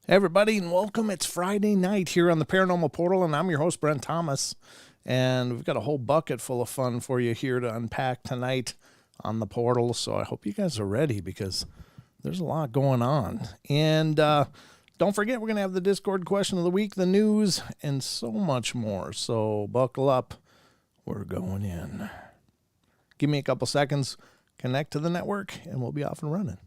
Hey everybody, and welcome. It's Friday night here on the Paranormal Portal, and I'm your host, Brent Thomas. And we've got a whole bucket full of fun for you here to unpack tonight on the portal. So I hope you guys are ready because there's a lot going on. And don't forget, we're going to have the Discord question of the week, the news, and so much more. So buckle up. We're going in. Give me a couple seconds, connect to the network, and we'll be off and running.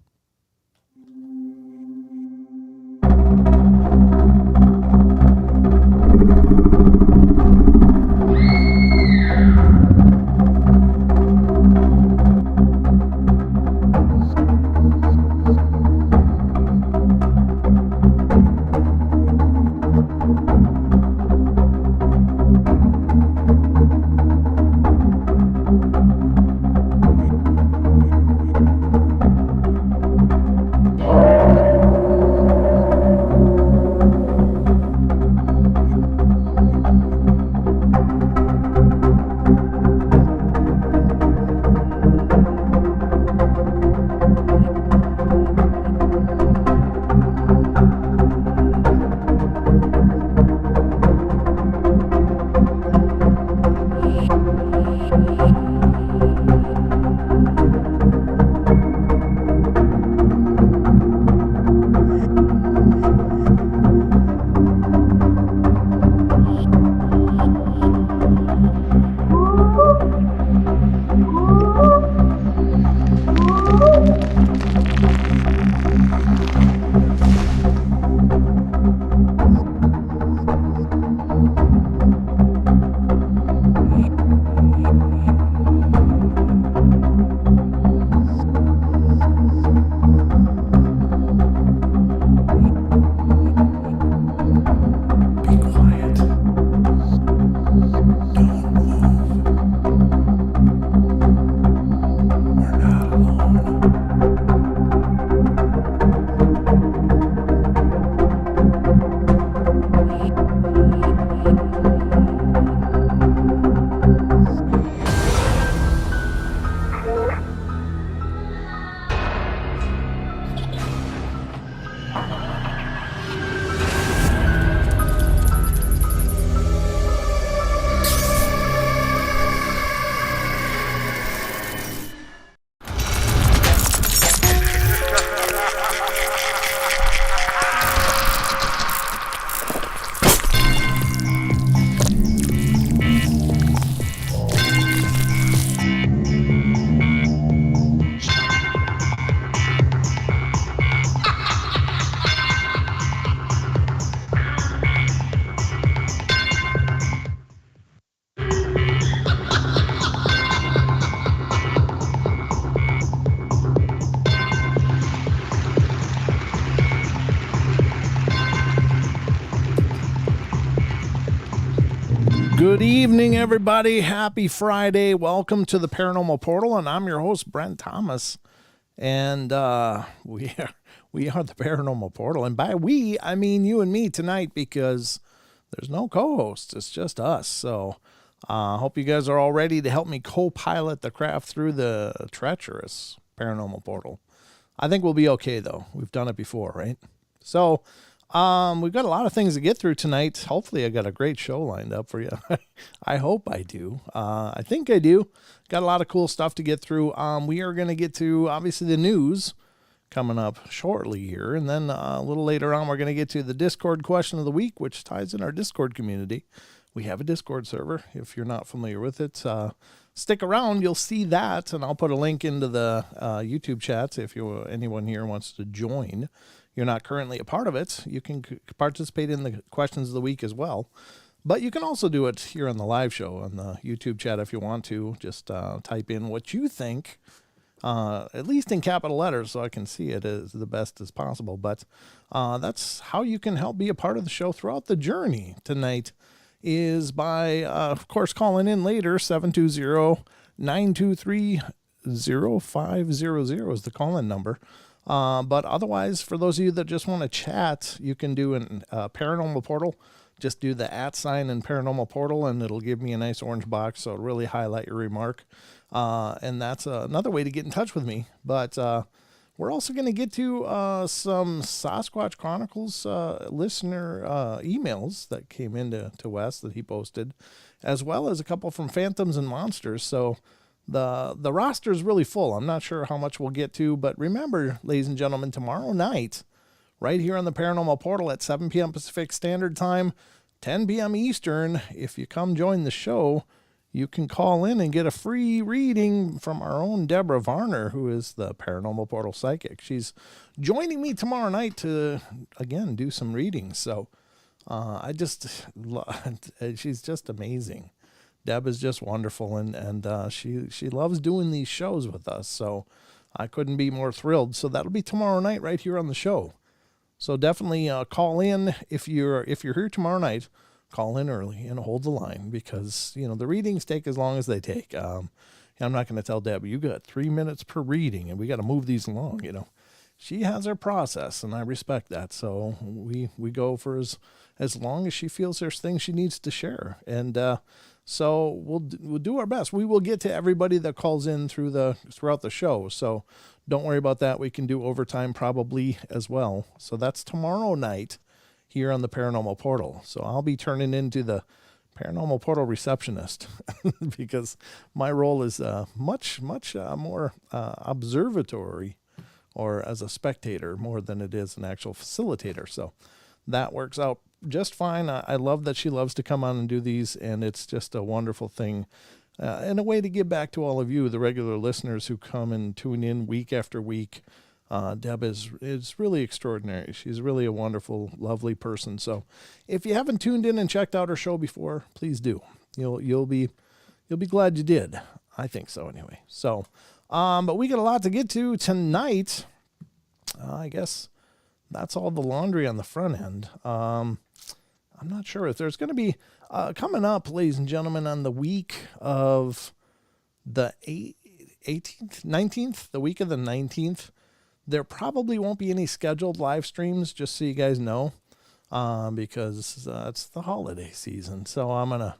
Good evening, everybody. Happy Friday. Welcome to the Paranormal Portal, and I'm your host, Brent Thomas. And we are the Paranormal Portal. And by we, I mean you and me tonight because there's no co-host. It's just us. So I hope you guys are all ready to help me co-pilot the craft through the treacherous Paranormal Portal. I think we'll be okay, though. We've done it before, right? So we've got a lot of things to get through tonight. Hopefully I got a great show lined up for you. I hope I do. I think I do. Got a lot of cool stuff to get through. We are going to get to, obviously, the news coming up shortly here. And then a little later on, we're going to get to the Discord question of the week, which ties in our Discord community. We have a Discord server. If you're not familiar with it, stick around. You'll see that. And I'll put a link into the YouTube chat if anyone here wants to join. You're not currently a part of it, you can participate in the questions of the week as well. But you can also do it here on the live show on the YouTube chat if you want to. Just type in what you think, at least in capital letters so I can see it as the best as possible. But that's how you can help be a part of the show throughout the journey tonight is by, of course, calling in later. 720-923-0500 is the call-in number. But otherwise, for those of you that just want to chat, you can do an Paranormal Portal. Just do the @ in Paranormal Portal, and it'll give me a nice orange box, so it'll really highlight your remark. And that's another way to get in touch with me. But We're also going to get to some Sasquatch Chronicles listener emails that came into Wes that he posted, as well as a couple from Phantoms and Monsters. So the roster is really full. I'm not sure how much we'll get to, but remember, ladies and gentlemen, tomorrow night, right here on the Paranormal Portal at 7 p.m. Pacific Standard Time, 10 p.m. Eastern, if you come join the show, you can call in and get a free reading from our own Deborah Varner, who is the Paranormal Portal Psychic. She's joining me tomorrow night to, again, do some readings. So she's just amazing. Deb is just wonderful, and she loves doing these shows with us. So I couldn't be more thrilled. So that'll be tomorrow night right here on the show. So definitely call in if you're here tomorrow night. Call in early and hold the line, because, the readings take as long as they take. I'm not going to tell Deb, you got 3 minutes per reading and we got to move these along. She has her process, and I respect that. So we go for as long as she feels there's things she needs to share. And so we'll do our best. We will get to everybody that calls in throughout the show. So don't worry about that. We can do overtime probably as well. So that's tomorrow night here on the Paranormal Portal. So I'll be turning into the Paranormal Portal receptionist because my role is much more observatory, or as a spectator, more than it is an actual facilitator. So that works out just fine. I love that she loves to come on and do these, and it's just a wonderful thing. And a way to give back to all of you, the regular listeners who come and tune in week after week. Deb is really extraordinary. She's really a wonderful, lovely person. So if you haven't tuned in and checked out her show before, please do. You'll be glad you did. I think so anyway. So, but we got a lot to get to tonight. I guess that's all the laundry on the front end. I'm not sure if there's going to be coming up, ladies and gentlemen, on the week of the 18th, 19th, the week of the 19th. There probably won't be any scheduled live streams, just so you guys know, because it's the holiday season. So I'm going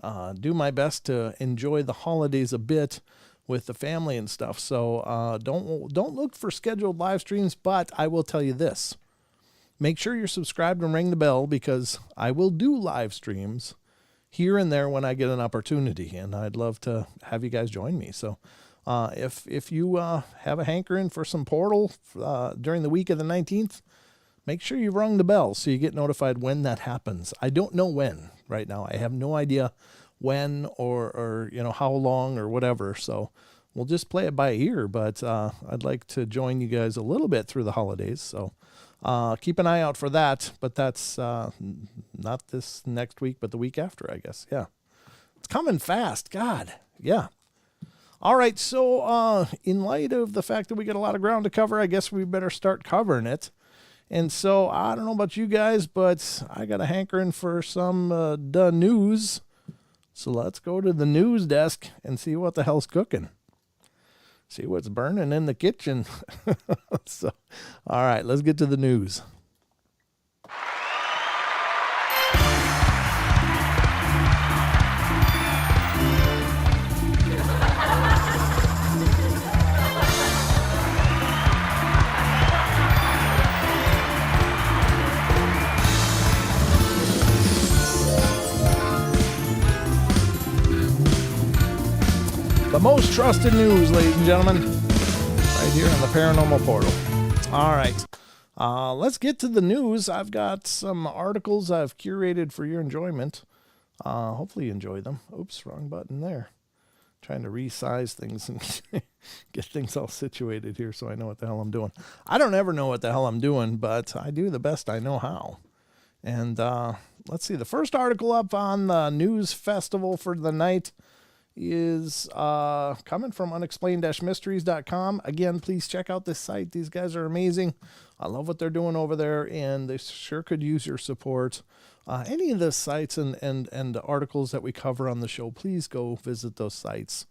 to do my best to enjoy the holidays a bit with the family and stuff. So don't look for scheduled live streams, but I will tell you this. Make sure you're subscribed and ring the bell, because I will do live streams here and there when I get an opportunity, and I'd love to have you guys join me. So if you have a hankering for some Portal during the week of the 19th, make sure you rung the bell so you get notified when that happens. I don't know when right now. I have no idea when or how long or whatever. So we'll just play it by ear. But I'd like to join you guys a little bit through the holidays. So keep an eye out for that. But that's not this next week, but the week after, I guess. Yeah. It's coming fast. God. Yeah. All right, so in light of the fact that we got a lot of ground to cover, I guess we better start covering it. And so I don't know about you guys, but I got a hankering for some the news. So let's go to the news desk and see what the hell's cooking. See what's burning in the kitchen. So, all right, let's get to the news. The most trusted news, ladies and gentlemen, right here on the Paranormal Portal. All right, let's get to the news. I've got some articles I've curated for your enjoyment. Hopefully you enjoy them. Oops, wrong button there. Trying to resize things and get things all situated here so I know what the hell I'm doing. I don't ever know what the hell I'm doing, but I do the best I know how. And let's see, the first article up on the news festival for the night is coming from unexplained-mysteries.com. Again, please check out this site. These guys are amazing. I love what they're doing over there, and they sure could use your support. Any of the sites and articles that we cover on the show, please go visit those sites.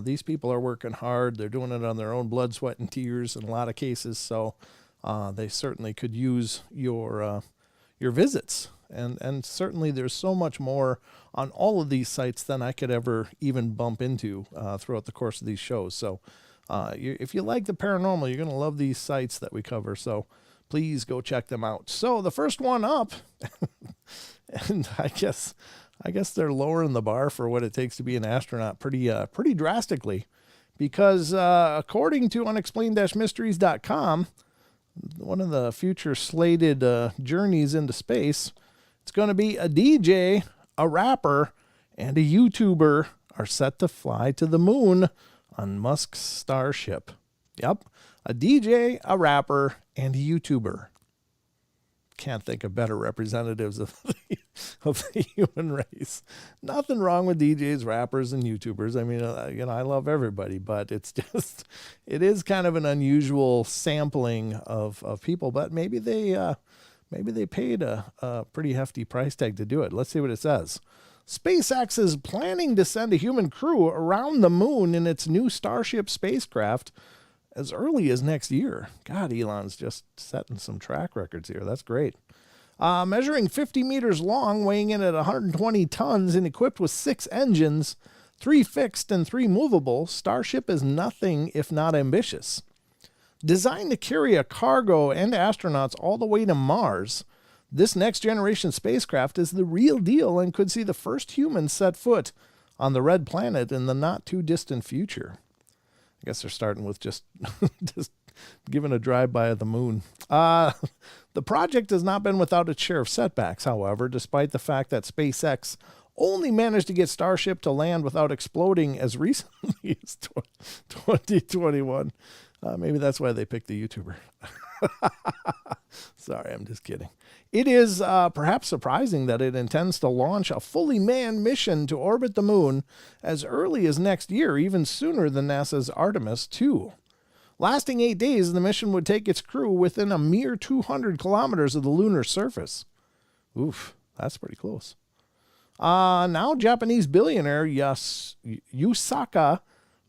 These people are working hard. They're doing it on their own blood, sweat, and tears in a lot of cases, so they certainly could use your visits. And certainly there's so much more on all of these sites than I could ever even bump into throughout the course of these shows. So If you like the paranormal, you're going to love these sites that we cover. So please go check them out. So the first one up, and I guess they're lowering the bar for what it takes to be an astronaut pretty drastically, because according to unexplained-mysteries.com, one of the future slated journeys into space, it's going to be a DJ, a rapper, and a YouTuber are set to fly to the moon on Musk's Starship. Yep, a DJ, a rapper, and a YouTuber. Can't think of better representatives of the human race. Nothing wrong with DJs, rappers, and YouTubers. I mean, I love everybody, but it is kind of an unusual sampling of people. But maybe they paid a pretty hefty price tag to do it. Let's see what it says. SpaceX is planning to send a human crew around the moon in its new Starship spacecraft as early as next year. God, Elon's just setting some track records here. That's great. Measuring 50 meters long, weighing in at 120 tons, and equipped with 6 engines, 3 fixed and 3 movable, Starship is nothing if not ambitious. Designed to carry a cargo and astronauts all the way to Mars, this next-generation spacecraft is the real deal and could see the first humans set foot on the red planet in the not-too-distant future. I guess they're starting with just giving a drive-by of the moon. The project has not been without its share of setbacks, however, despite the fact that SpaceX only managed to get Starship to land without exploding as recently as 2021. Maybe that's why they picked the YouTuber. Sorry, I'm just kidding. It is perhaps surprising that it intends to launch a fully manned mission to orbit the moon as early as next year, even sooner than NASA's Artemis II. Lasting 8 days, the mission would take its crew within a mere 200 kilometers of the lunar surface. Oof, that's pretty close. Now Japanese billionaire Yusaka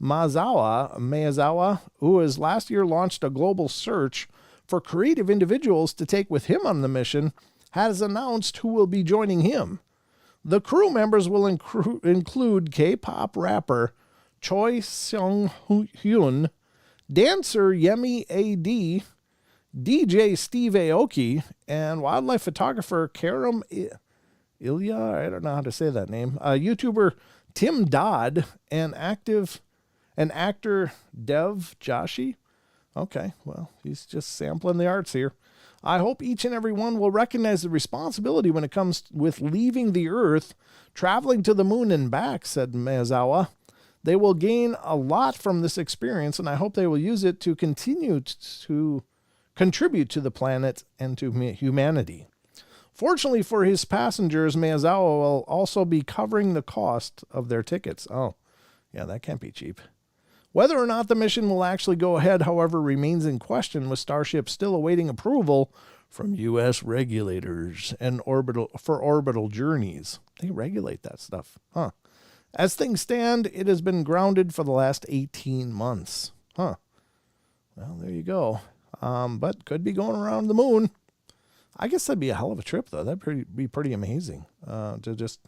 Maezawa, who has last year launched a global search for creative individuals to take with him on the mission, has announced who will be joining him. The crew members will include K-pop rapper Choi Seung-hyun, dancer Yemi A.D., DJ Steve Aoki, and wildlife photographer Karam Ilya, I don't know how to say that name, YouTuber Tim Dodd, and actor Dev Joshi. Okay, well, he's just sampling the arts here. I hope each and every one will recognize the responsibility when it comes with leaving the Earth, traveling to the moon and back, said Maezawa. They will gain a lot from this experience, and I hope they will use it to continue to contribute to the planet and to humanity. Fortunately for his passengers, Maezawa will also be covering the cost of their tickets. Oh, yeah, that can't be cheap. Whether or not the mission will actually go ahead, however, remains in question, with Starship still awaiting approval from U.S. regulators and orbital journeys. They regulate that stuff, huh? As things stand, it has been grounded for the last 18 months. Huh. Well, there you go. But could be going around the moon. I guess that'd be a hell of a trip, though. That'd be pretty amazing to just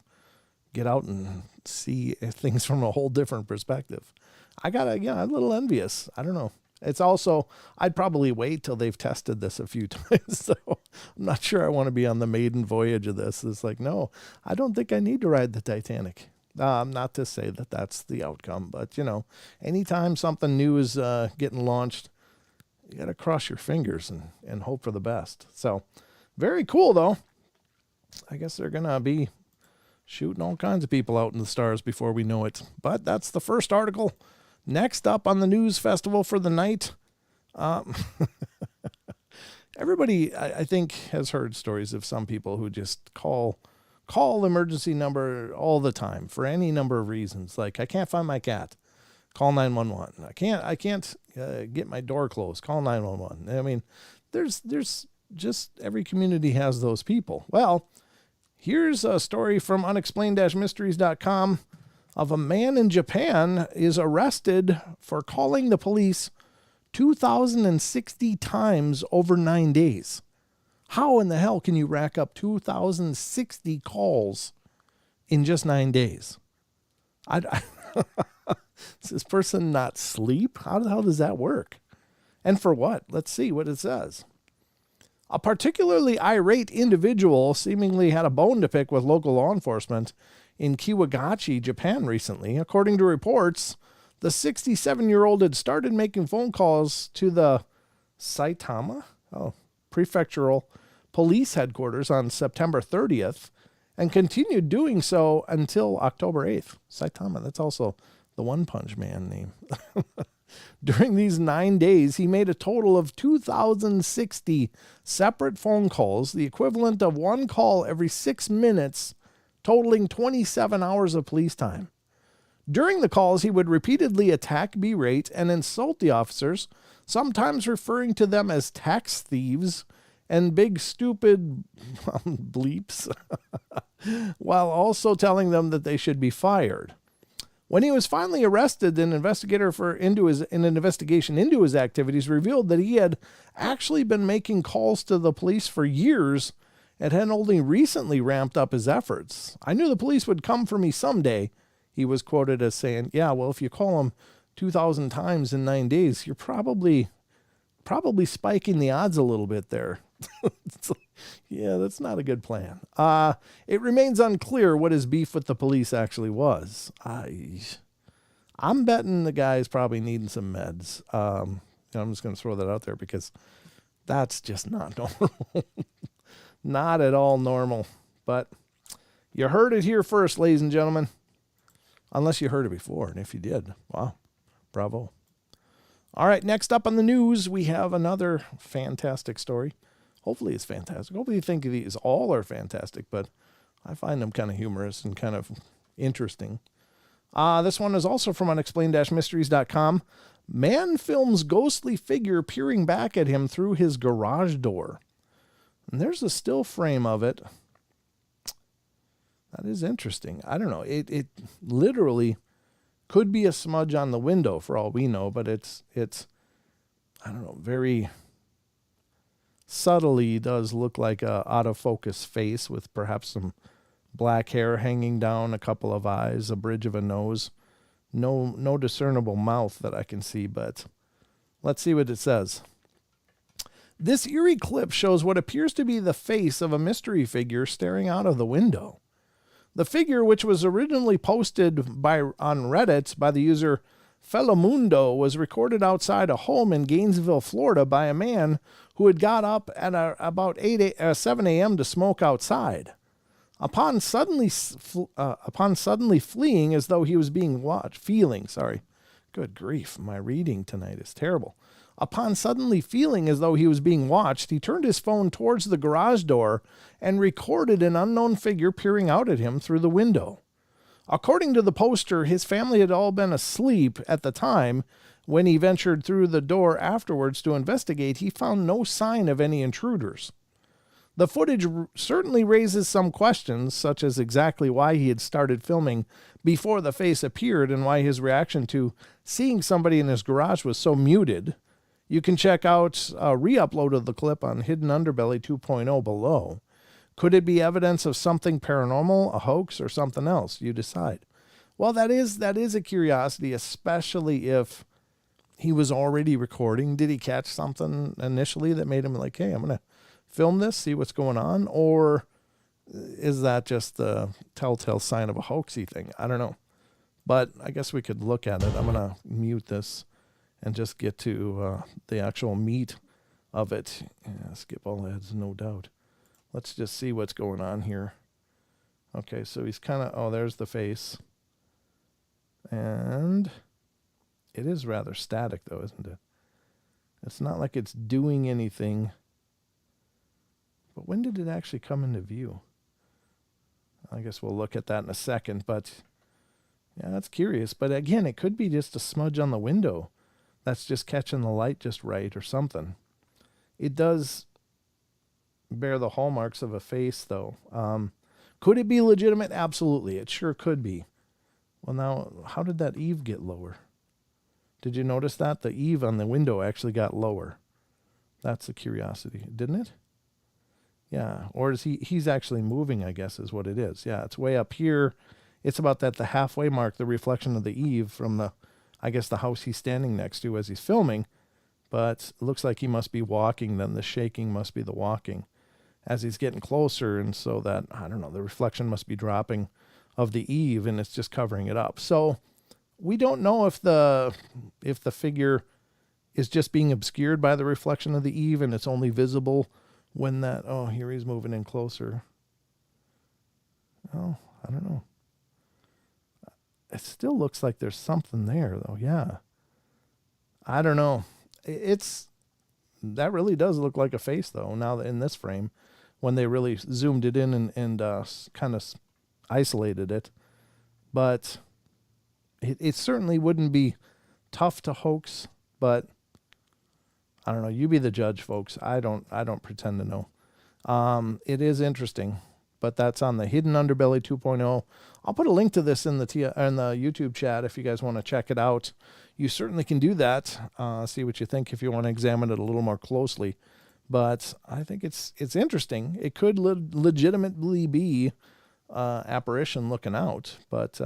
get out and see things from a whole different perspective. I'm a little envious. I don't know. It's also, I'd probably wait till they've tested this a few times. So I'm not sure I want to be on the maiden voyage of this. It's like, no, I don't think I need to ride the Titanic. Not to say that that's the outcome, but anytime something new is getting launched, you got to cross your fingers and hope for the best. So very cool, though. I guess they're going to be shooting all kinds of people out in the stars before we know it. But that's the first article. Next up on the news festival for the night, everybody, I think, has heard stories of some people who just call the emergency number all the time for any number of reasons. Like, I can't find my cat, call 911. I can't get my door closed, call 911. I mean, there's just every community has those people. Well, here's a story from unexplained-mysteries.com of a man in Japan is arrested for calling the police 2,060 times over 9 days. How in the hell can you rack up 2,060 calls in just 9 days? Does this person not sleep? How the hell does that work? And for what? Let's see what it says. A particularly irate individual seemingly had a bone to pick with local law enforcement in Kiwagachi, Japan recently. According to reports, the 67-year-old had started making phone calls to the Saitama prefectural police headquarters on September 30th and continued doing so until October 8th. Saitama, that's also the One Punch Man name. During these 9 days, he made a total of 2,060 separate phone calls, the equivalent of one call every 6 minutes, totaling 27 hours of police time. During the calls, he would repeatedly attack, berate, and insult the officers, sometimes referring to them as tax thieves and big stupid bleeps, while also telling them that they should be fired. When he was finally arrested, an investigation into his activities revealed that he had actually been making calls to the police for years and had only recently ramped up his efforts. I knew the police would come for me someday, he was quoted as saying. Yeah, well, if you call them 2,000 times in 9 days, you're probably spiking the odds a little bit there. Yeah, that's not a good plan. It remains unclear what his beef with the police actually was. I'm betting the guy's probably needing some meds. I'm just going to throw that out there because that's just not normal. Not at all normal. But you heard it here first, ladies and gentlemen. Unless you heard it before, and if you did, wow, bravo. All right, next up on the news, we have another fantastic story. Hopefully it's fantastic. Hopefully you think these all are fantastic, but I find them kind of humorous and kind of interesting. This one is also from unexplained-mysteries.com. Man films ghostly figure peering back at him through his garage door. And there's a still frame of it. That is interesting. I don't know. It literally could be a smudge on the window for all we know, but it's I don't know, very subtly does look like a out of focus face with perhaps some black hair hanging down, a couple of eyes, a bridge of a nose. No discernible mouth that I can see, but let's see what it says. This eerie clip shows what appears to be the face of a mystery figure staring out of the window. The figure, which was originally posted on Reddit by the user Felomundo, was recorded outside a home in Gainesville, Florida by a man who had got up at about 7 a.m. to smoke outside. Upon suddenly fleeing as though he was being watched, Good grief, my reading tonight is terrible. Upon suddenly feeling as though he was being watched, he turned his phone towards the garage door and recorded an unknown figure peering out at him through the window. According to the poster, his family had all been asleep at the time. When he ventured through the door afterwards to investigate, he found no sign of any intruders. The footage certainly raises some questions, such as exactly why he had started filming before the face appeared and why his reaction to seeing somebody in his garage was so muted. You can check out a re-upload of the clip on Hidden Underbelly 2.0 below. Could it be evidence of something paranormal, a hoax, or something else? You decide. Well, that is a curiosity, especially if he was already recording. Did he catch something initially that made him like, hey, I'm going to film this, see what's going on? Or is that just the telltale sign of a hoaxy thing? I don't know. But I guess we could look at it. I'm going to mute this and just get to the actual meat of it. Yeah, skip all ads, no doubt. Let's just see what's going on here. Okay, so he's kind of, there's the face. And it is rather static, though, isn't it? It's not like it's doing anything. But when did it actually come into view? I guess we'll look at that in a second, but yeah, that's curious. But again, it could be just a smudge on the window that's just catching the light just right or something. It does bear the hallmarks of a face, though. Could it be legitimate? Absolutely. It sure could be. Well, now, how did that eave get lower? Did you notice that? The eave on the window actually got lower. That's a curiosity, didn't it? Yeah. Or is he's actually moving, I guess, is what it is. Yeah, it's way up here. It's about the halfway mark, the reflection of the eave from the I guess, the house he's standing next to as he's filming. But it looks like he must be walking. Then the shaking must be the walking as he's getting closer. And so that, I don't know, the reflection must be dropping of the eave and it's just covering it up. So we don't know if the figure is just being obscured by the reflection of the eave and it's only visible when that, oh, here he's moving in closer. Oh, I don't know. It still looks like there's something there though. Yeah. I don't know. That really does look like a face though. Now that in this frame, when they really zoomed it in and kind of isolated it, but it certainly wouldn't be tough to hoax, but I don't know. You be the judge, folks. I don't pretend to know. It is interesting, but that's on the Hidden Underbelly 2.0. I'll put a link to this in the YouTube chat if you guys want to check it out. You certainly can do that. See what you think if you want to examine it a little more closely. But I think it's interesting. It could legitimately be apparition looking out, but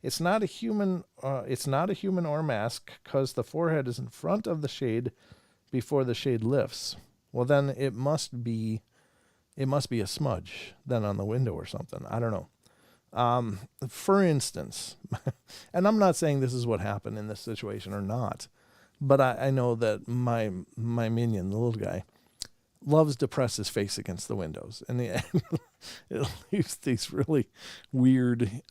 it's not a human. It's not a human or mask because the forehead is in front of the shade before the shade lifts. Well, then it must be a smudge then on the window or something. I don't know. For instance, and I'm not saying this is what happened in this situation or not, but I know that my minion, the little guy, loves to press his face against the windows, and it leaves these really weird,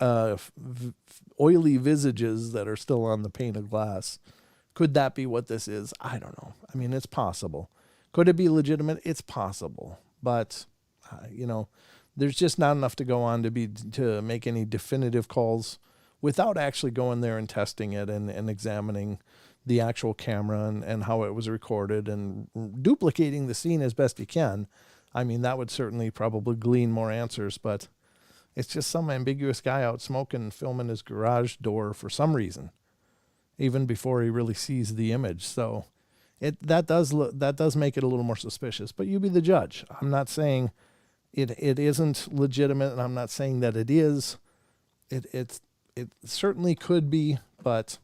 oily visages that are still on the pane of glass. Could that be what this is? I don't know. I mean, it's possible. Could it be legitimate? It's possible, but there's just not enough to go on to make any definitive calls without actually going there and testing it and examining the actual camera and how it was recorded and duplicating the scene as best you can. I mean, that would certainly probably glean more answers, but it's just some ambiguous guy out smoking, filming his garage door for some reason, even before he really sees the image. So that does make it a little more suspicious, but you be the judge. I'm not saying it isn't legitimate, and I'm not saying that it is. It certainly could be, but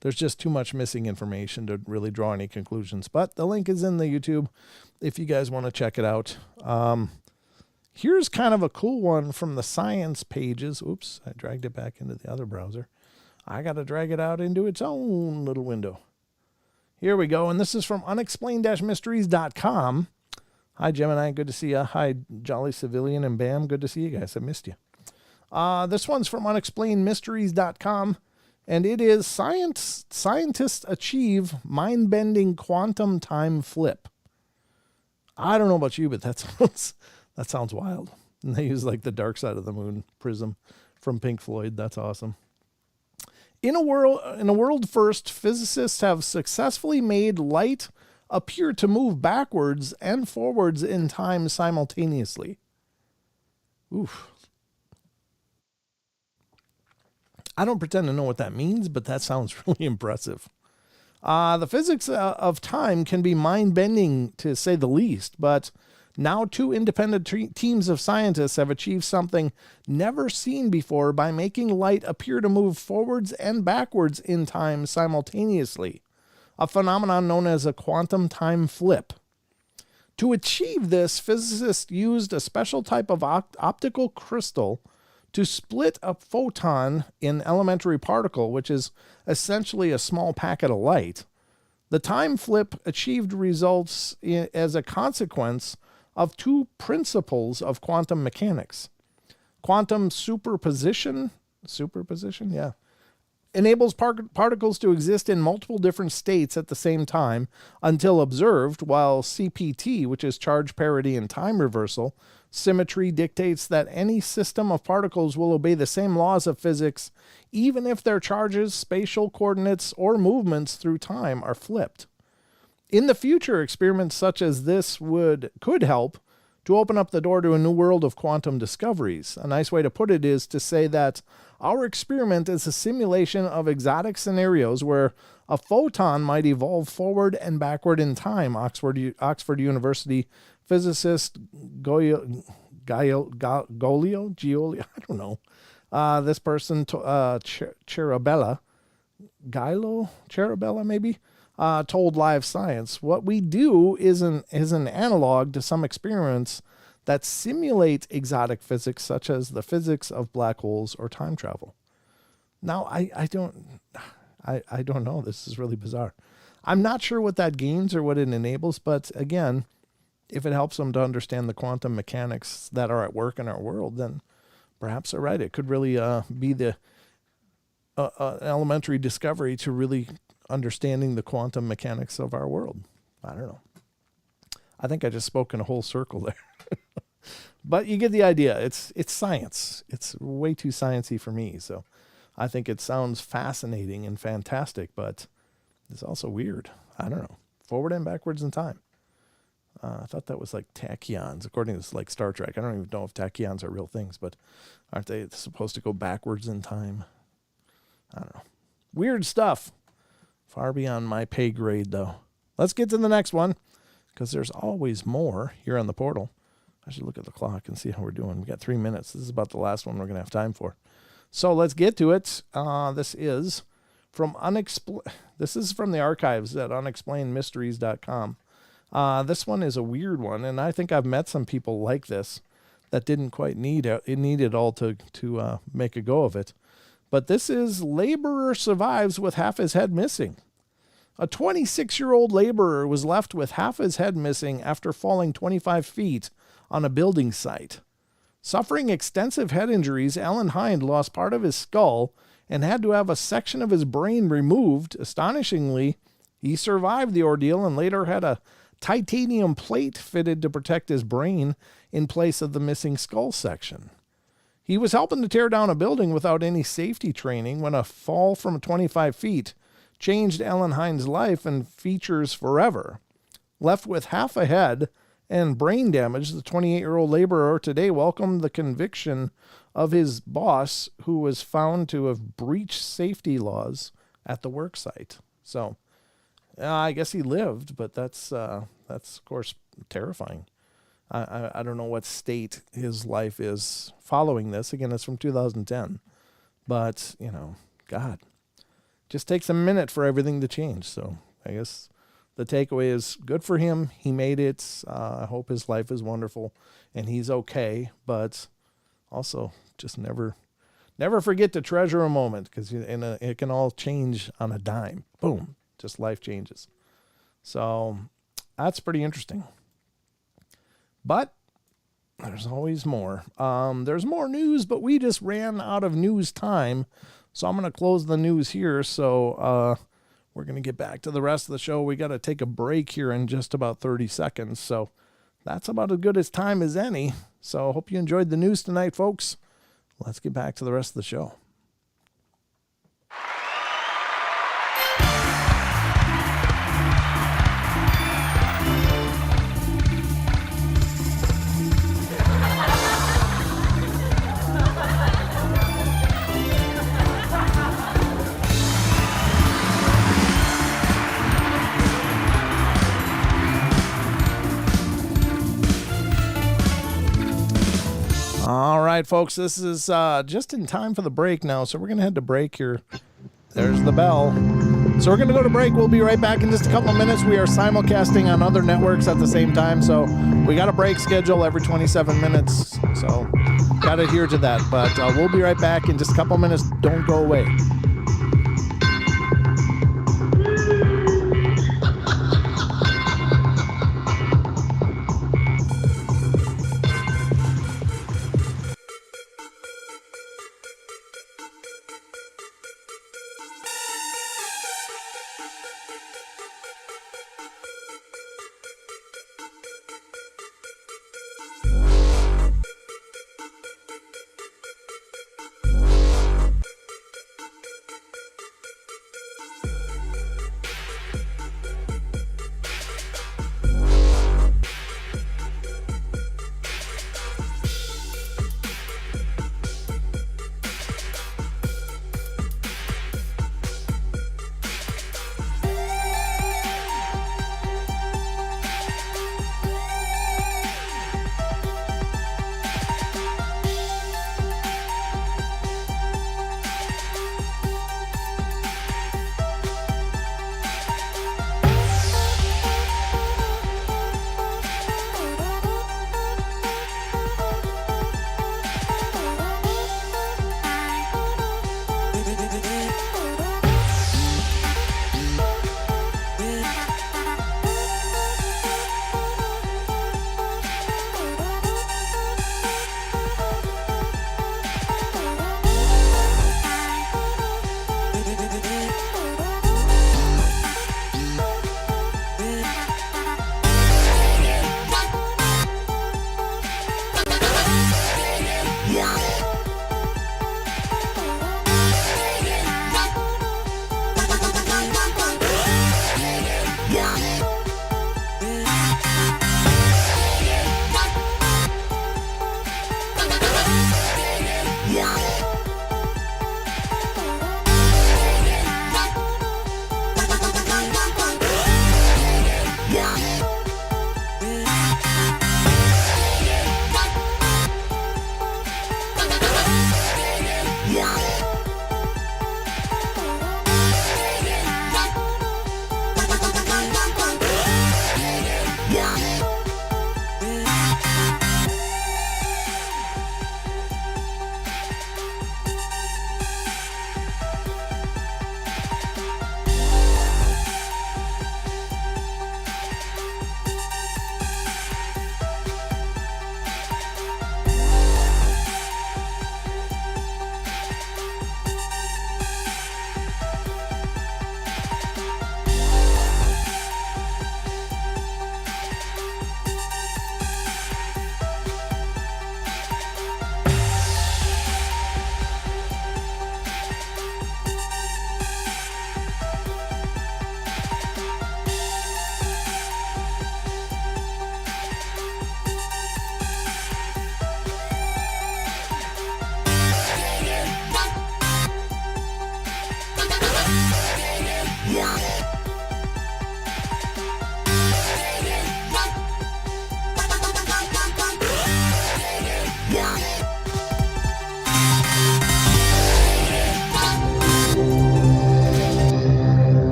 there's just too much missing information to really draw any conclusions. But the link is in the YouTube if you guys want to check it out. Here's kind of a cool one from the science pages. Oops, I dragged it back into the other browser. I got to drag it out into its own little window. Here we go, and this is from unexplained-mysteries.com. Hi, Gemini. Good to see you. Hi, Jolly Civilian and Bam. Good to see you guys. I missed you. This one's from unexplainedmysteries.com, and it is scientists achieve mind-bending quantum time flip. I don't know about you, but that sounds wild. And they use like the Dark Side of the Moon prism from Pink Floyd. That's awesome. In a world first, physicists have successfully made light appear to move backwards and forwards in time simultaneously. Oof. I don't pretend to know what that means, but that sounds really impressive. The physics of time can be mind-bending, to say the least, but now two independent teams of scientists have achieved something never seen before by making light appear to move forwards and backwards in time simultaneously, a phenomenon known as a quantum time flip. To achieve this, physicists used a special type of optical crystal to split a photon in elementary particle, which is essentially a small packet of light. The time flip achieved results as a consequence of two principles of quantum mechanics. Quantum superposition, yeah, enables particles to exist in multiple different states at the same time until observed, while CPT, which is charge parity and time reversal, symmetry dictates that any system of particles will obey the same laws of physics even if their charges, spatial coordinates, or movements through time are flipped. In the future, experiments such as this could help to open up the door to a new world of quantum discoveries. A nice way to put it is to say that our experiment is a simulation of exotic scenarios where a photon might evolve forward and backward in time. Oxford University physicist Giolio, I don't know. This person, Cherabella, Gilo Cherubella, maybe, told Live Science. What we do is an analog to some experiments that simulate exotic physics, such as the physics of black holes or time travel. Now, I don't know. This is really bizarre. I'm not sure what that gains or what it enables, but again, if it helps them to understand the quantum mechanics that are at work in our world, then perhaps they're right. It could really be the elementary discovery to really understanding the quantum mechanics of our world. I don't know. I think I just spoke in a whole circle there. But you get the idea. It's science. It's way too sciencey for me. So I think it sounds fascinating and fantastic, but it's also weird. I don't know. Forward and backwards in time. I thought that was like tachyons, according to like Star Trek. I don't even know if tachyons are real things, but aren't they supposed to go backwards in time? I don't know. Weird stuff. Far beyond my pay grade, though. Let's get to the next one, because there's always more here on the portal. I should look at the clock and see how we're doing. We got 3 minutes. This is about the last one we're going to have time for. So let's get to it. This is from the archives at unexplainedmysteries.com. This one is a weird one, and I think I've met some people like this that didn't quite need it all to make a go of it. But this is laborer survives with half his head missing. A 26-year-old laborer was left with half his head missing after falling 25 feet on a building site. Suffering extensive head injuries, Alan Hind lost part of his skull and had to have a section of his brain removed. Astonishingly, he survived the ordeal and later had a titanium plate fitted to protect his brain in place of the missing skull section. He was helping to tear down a building without any safety training when a fall from 25 feet changed Alan Hind's life and features forever. Left with half a head and brain damage, the 28-year-old laborer today welcomed the conviction of his boss, who was found to have breached safety laws at the work site. So, I guess he lived, but that's of course terrifying. I don't know what state his life is following this. Again, it's from 2010, but God, just takes a minute for everything to change. So I guess the takeaway is good for him. He made it. I hope his life is wonderful and he's okay, but also just never forget to treasure a moment, because it can all change on a dime. Boom. Just life changes. So that's pretty interesting. But there's always more. There's more news, but we just ran out of news time. So I'm going to close the news here. So we're going to get back to the rest of the show. We got to take a break here in just about 30 seconds. So that's about as good as time as any. So I hope you enjoyed the news tonight, folks. Let's get back to the rest of the show. All right, folks, this is just in time for the break now, so we're going to head to break here. There's the bell. So we're going to go to break. We'll be right back in just a couple of minutes. We are simulcasting on other networks at the same time, so we got a break schedule every 27 minutes, so got to adhere to that. But we'll be right back in just a couple of minutes. Don't go away.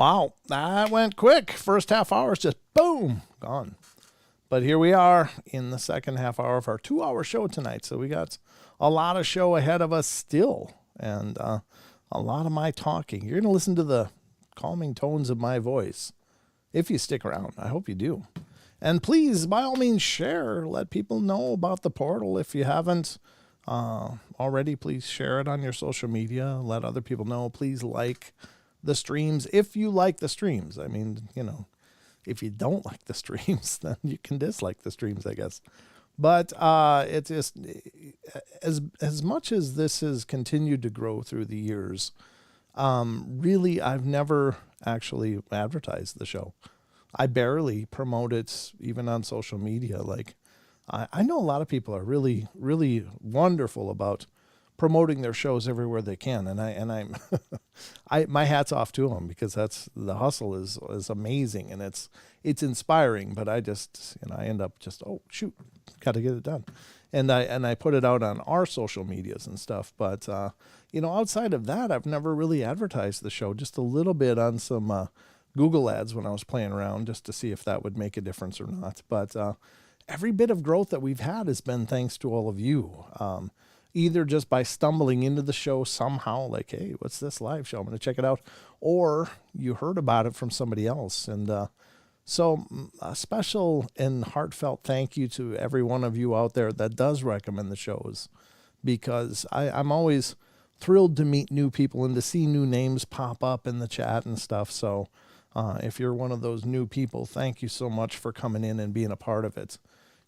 Wow, that went quick. First half hour is just boom, gone. But here we are in the second half hour of our 2-hour show tonight. So we got a lot of show ahead of us still, and a lot of my talking. You're going to listen to the calming tones of my voice if you stick around. I hope you do. And please, by all means, share. Let people know about the portal. If you haven't already, please share it on your social media. Let other people know. Please like the streams if you like the streams. I mean, if you don't like the streams, then you can dislike the streams, I guess. But it's just as much as this has continued to grow through the years, really, I've never actually advertised the show. I barely promote it even on social media. Like, I know a lot of people are really, really wonderful about promoting their shows everywhere they can, and I'm my hat's off to them, because the hustle is amazing, and it's inspiring. But I just I end up just, oh shoot, got to get it done, and I put it out on our social medias and stuff. But outside of that, I've never really advertised the show. Just a little bit on some Google ads when I was playing around, just to see if that would make a difference or not. But every bit of growth that we've had has been thanks to all of you. Either just by stumbling into the show somehow, like, hey, what's this live show? I'm going to check it out. Or you heard about it from somebody else. And so a special and heartfelt thank you to every one of you out there that does recommend the shows, because I'm always thrilled to meet new people and to see new names pop up in the chat and stuff. So if you're one of those new people, thank you so much for coming in and being a part of it.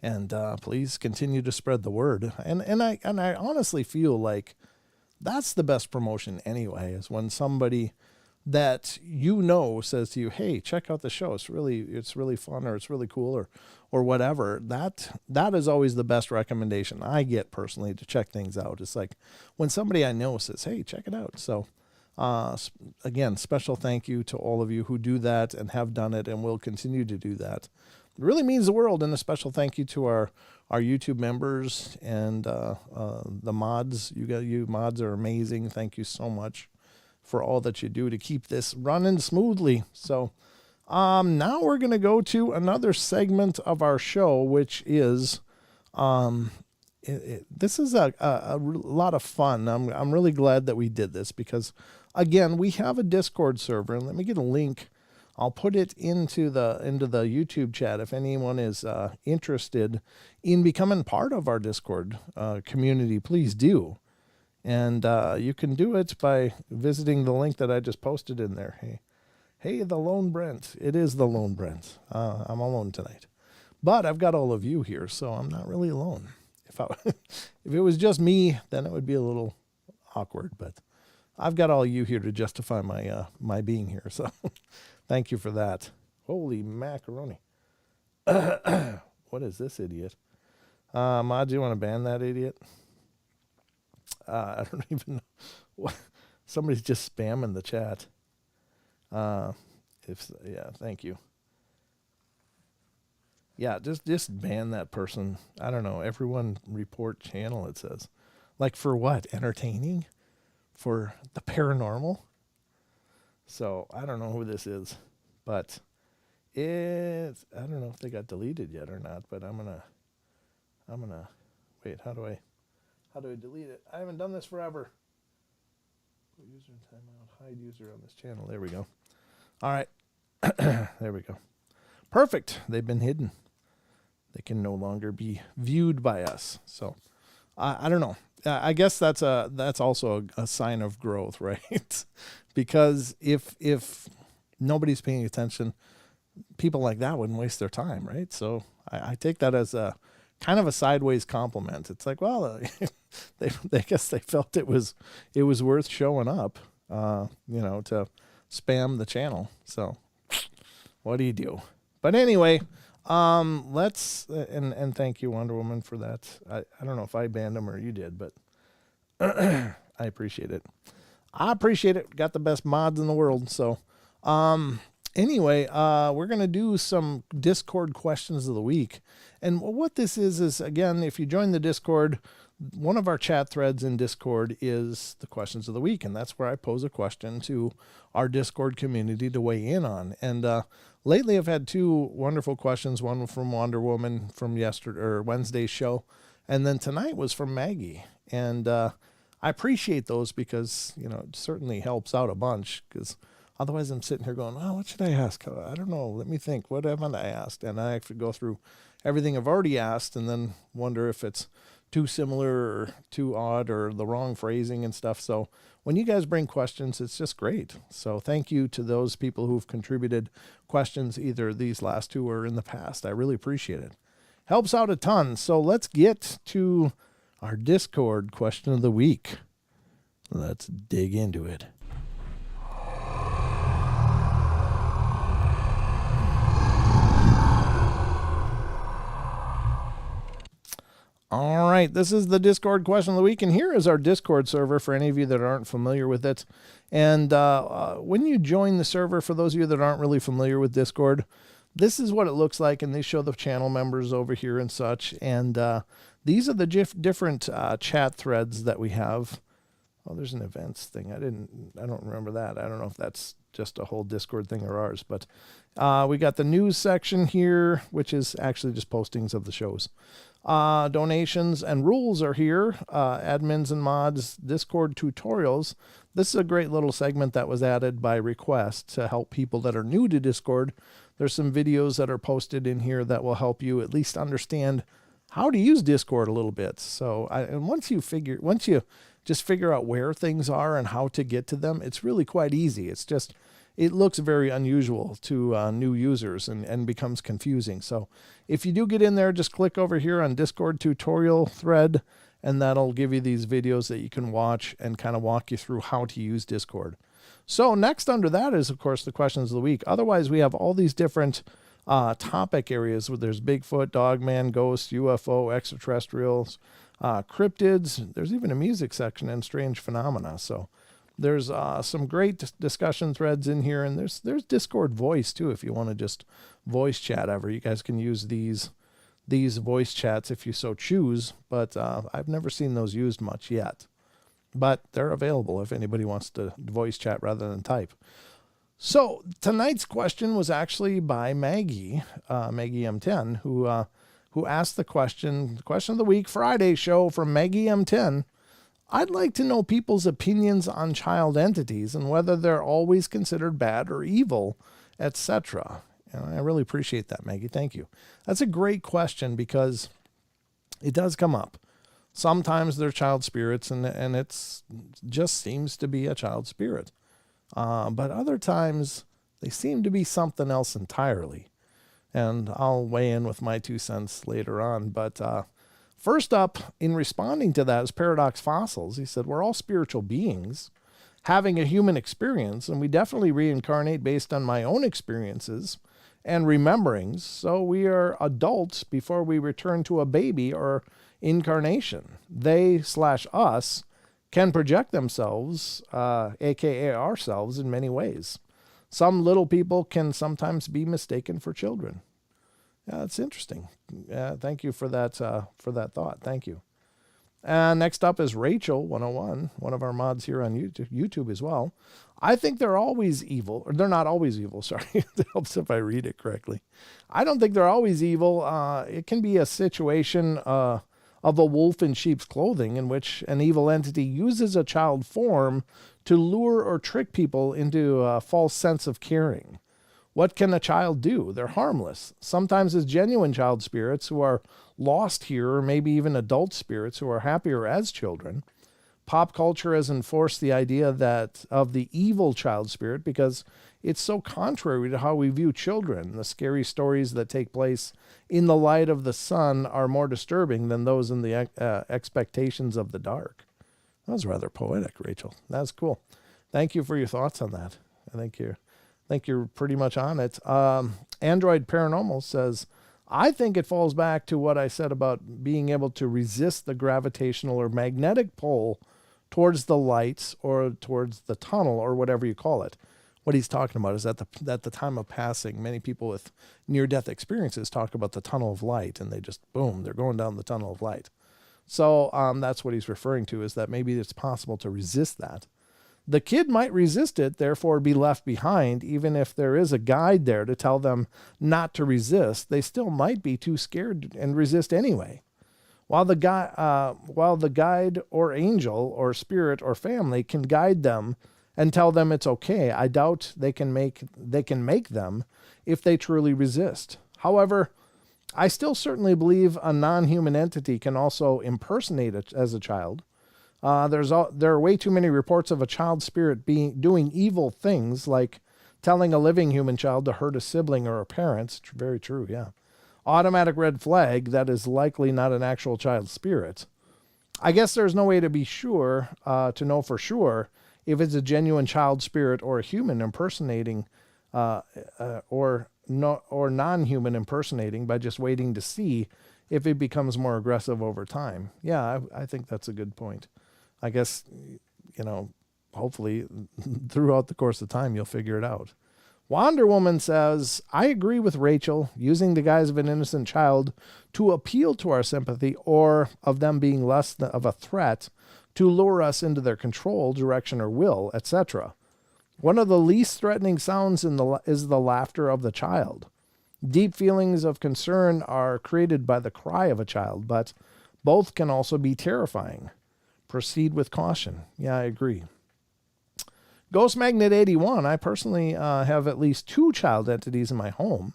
And please continue to spread the word. And I honestly feel like that's the best promotion anyway, is when somebody that says to you, hey, check out the show. It's really fun, or it's really cool, or whatever. That is always the best recommendation I get personally to check things out. It's like when somebody I know says, hey, check it out. So again, special thank you to all of you who do that and have done it and will continue to do that. It really means the world. And a special thank you to our YouTube members and the mods. You mods are amazing. Thank you so much for all that you do to keep this running smoothly. So now we're going to go to another segment of our show, which is this is a lot of fun. I'm really glad that we did this, because again, we have a Discord server, and let me get a link. I'll put it into the YouTube chat if anyone is interested in becoming part of our Discord community. Please do, and you can do it by visiting the link that I just posted in there. Hey, the Lone Brent. It is the Lone Brent. I'm alone tonight, but I've got all of you here, so I'm not really alone. If it was just me, then it would be a little awkward. But I've got all you here to justify my being here. So. Thank you for that. Holy macaroni. What is this idiot? Mod, do you want to ban that idiot? I don't even know. Somebody's just spamming the chat. Thank you. Yeah, just ban that person. I don't know. Everyone report channel, it says. Like, for what? Entertaining? For the paranormal? So I don't know who this is, but I don't know if they got deleted yet or not, but I'm gonna wait. How do I delete it? I haven't done this forever. User timeout, hide user on this channel. There we go. All right. There we go. Perfect. They've been hidden. They can no longer be viewed by us. So I don't know. I guess that's also a sign of growth, right? Because if nobody's paying attention, people like that wouldn't waste their time, right? So I take that as a kind of a sideways compliment. It's like, well, they guess they felt it was worth showing up, to spam the channel. So what do you do? But anyway, let's and thank you, Wonder Woman, for that. I don't know if I banned them or you did, but I appreciate it. Got the best mods in the world. So Anyway, we're going to do some Discord questions of the week. And what this is, again, if you join the Discord, one of our chat threads in Discord is the questions of the week. And that's where I pose a question to our Discord community to weigh in on. And lately I've had two wonderful questions, one from Wonder Woman from Wednesday's show. And then tonight was from Maggie. And I appreciate those because, it certainly helps out a bunch, because otherwise I'm sitting here going, oh, what should I ask? I don't know. Let me think. What haven't I asked? And I have to go through everything I've already asked and then wonder if it's too similar or too odd or the wrong phrasing and stuff. So when you guys bring questions, it's just great. So thank you to those people who've contributed questions, either these last two or in the past. I really appreciate it. Helps out a ton. So let's get to our Discord question of the week. Let's dig into it. All right, this is the Discord question of the week, and here is our Discord server for any of you that aren't familiar with it. And when you join the server, for those of you that aren't really familiar with Discord, this is what it looks like, and they show the channel members over here and such. And these are the different chat threads that we have. Oh, there's an events thing. I don't remember that. I don't know if that's just a whole Discord thing or ours, but we got the news section here, which is actually just postings of the shows. Donations and rules are here. Admins and mods, Discord tutorials. This is a great little segment that was added by request to help people that are new to Discord. There's some videos that are posted in here that will help you at least understand how to use Discord a little bit. So, once you just figure out where things are and how to get to them, it's really quite easy. It looks very unusual to new users and becomes confusing. So if you do get in there, just click over here on Discord tutorial thread, and that'll give you these videos that you can watch and kind of walk you through how to use Discord. So next under that is, of course, the questions of the week. Otherwise, we have all these different topic areas where there's Bigfoot, Dogman, Ghosts, UFO, extraterrestrials, cryptids. There's even a music section and strange phenomena. So there's some great discussion threads in here, and there's Discord voice too. If you want to just voice chat ever, you guys can use these voice chats if you so choose. But I've never seen those used much yet. But they're available if anybody wants to voice chat rather than type. So tonight's question was actually by Maggie, Maggie M10, who asked the question of the week, Friday show from Maggie M10. I'd like to know people's opinions on child entities and whether they're always considered bad or evil, etc. I really appreciate that, Maggie. Thank you. That's a great question because it does come up. Sometimes they're child spirits and it's just seems to be a child spirit. But other times they seem to be something else entirely. And I'll weigh in with my 2 cents later on. But first up, in responding to that, is Paradox Fossils. He said, we're all spiritual beings having a human experience, and we definitely reincarnate based on my own experiences and rememberings. So we are adults before we return to a baby or incarnation. They/us can project themselves, aka ourselves, in many ways. Some little people can sometimes be mistaken for children. Yeah, that's interesting. Thank you for that thought. Thank you. Next up is Rachel 101, one of our mods here on YouTube as well. I think they're always evil, or they're not always evil. Sorry, it helps if I read it correctly. I don't think they're always evil. It can be a situation of a wolf in sheep's clothing in which an evil entity uses a child form to lure or trick people into a false sense of caring. What can a child do? They're harmless. Sometimes as genuine child spirits who are lost here, or maybe even adult spirits who are happier as children. Pop culture has enforced the idea of the evil child spirit because it's so contrary to how we view children. The scary stories that take place in the light of the sun are more disturbing than those in the expectations of the dark. That was rather poetic, Rachel. That's cool. Thank you for your thoughts on that. I think you're pretty much on it. Android Paranormal says, I think it falls back to what I said about being able to resist the gravitational or magnetic pull towards the lights or towards the tunnel or whatever you call it. what he's talking about is at the time of passing, many people with near-death experiences talk about the tunnel of light, and they just, boom, they're going down the tunnel of light. So that's what he's referring to, is that maybe it's possible to resist that. The kid might resist it, therefore be left behind. Even if there is a guide there to tell them not to resist, they still might be too scared and resist anyway. While the guide or angel or spirit or family can guide them and tell them it's okay, I doubt they can make them if they truly resist. However, I still certainly believe a non-human entity can also impersonate it as a child. There are way too many reports of a child spirit doing evil things, like telling a living human child to hurt a sibling or a parent. Very true, yeah. Automatic red flag, that is likely not an actual child spirit. I guess there's no way to be sure, to know for sure, if it's a genuine child spirit or a human impersonating, or non-human impersonating, by just waiting to see if it becomes more aggressive over time. Yeah, I think that's a good point. I guess, hopefully throughout the course of time, you'll figure it out. Wonder Woman says, I agree with Rachel, using the guise of an innocent child to appeal to our sympathy, or of them being less of a threat to lure us into their control, direction, or will, etc. One of the least threatening sounds is the laughter of the child. Deep feelings of concern are created by the cry of a child, but both can also be terrifying. Proceed with caution. Yeah, I agree. Ghost Magnet 81, I personally have at least 2 child entities in my home.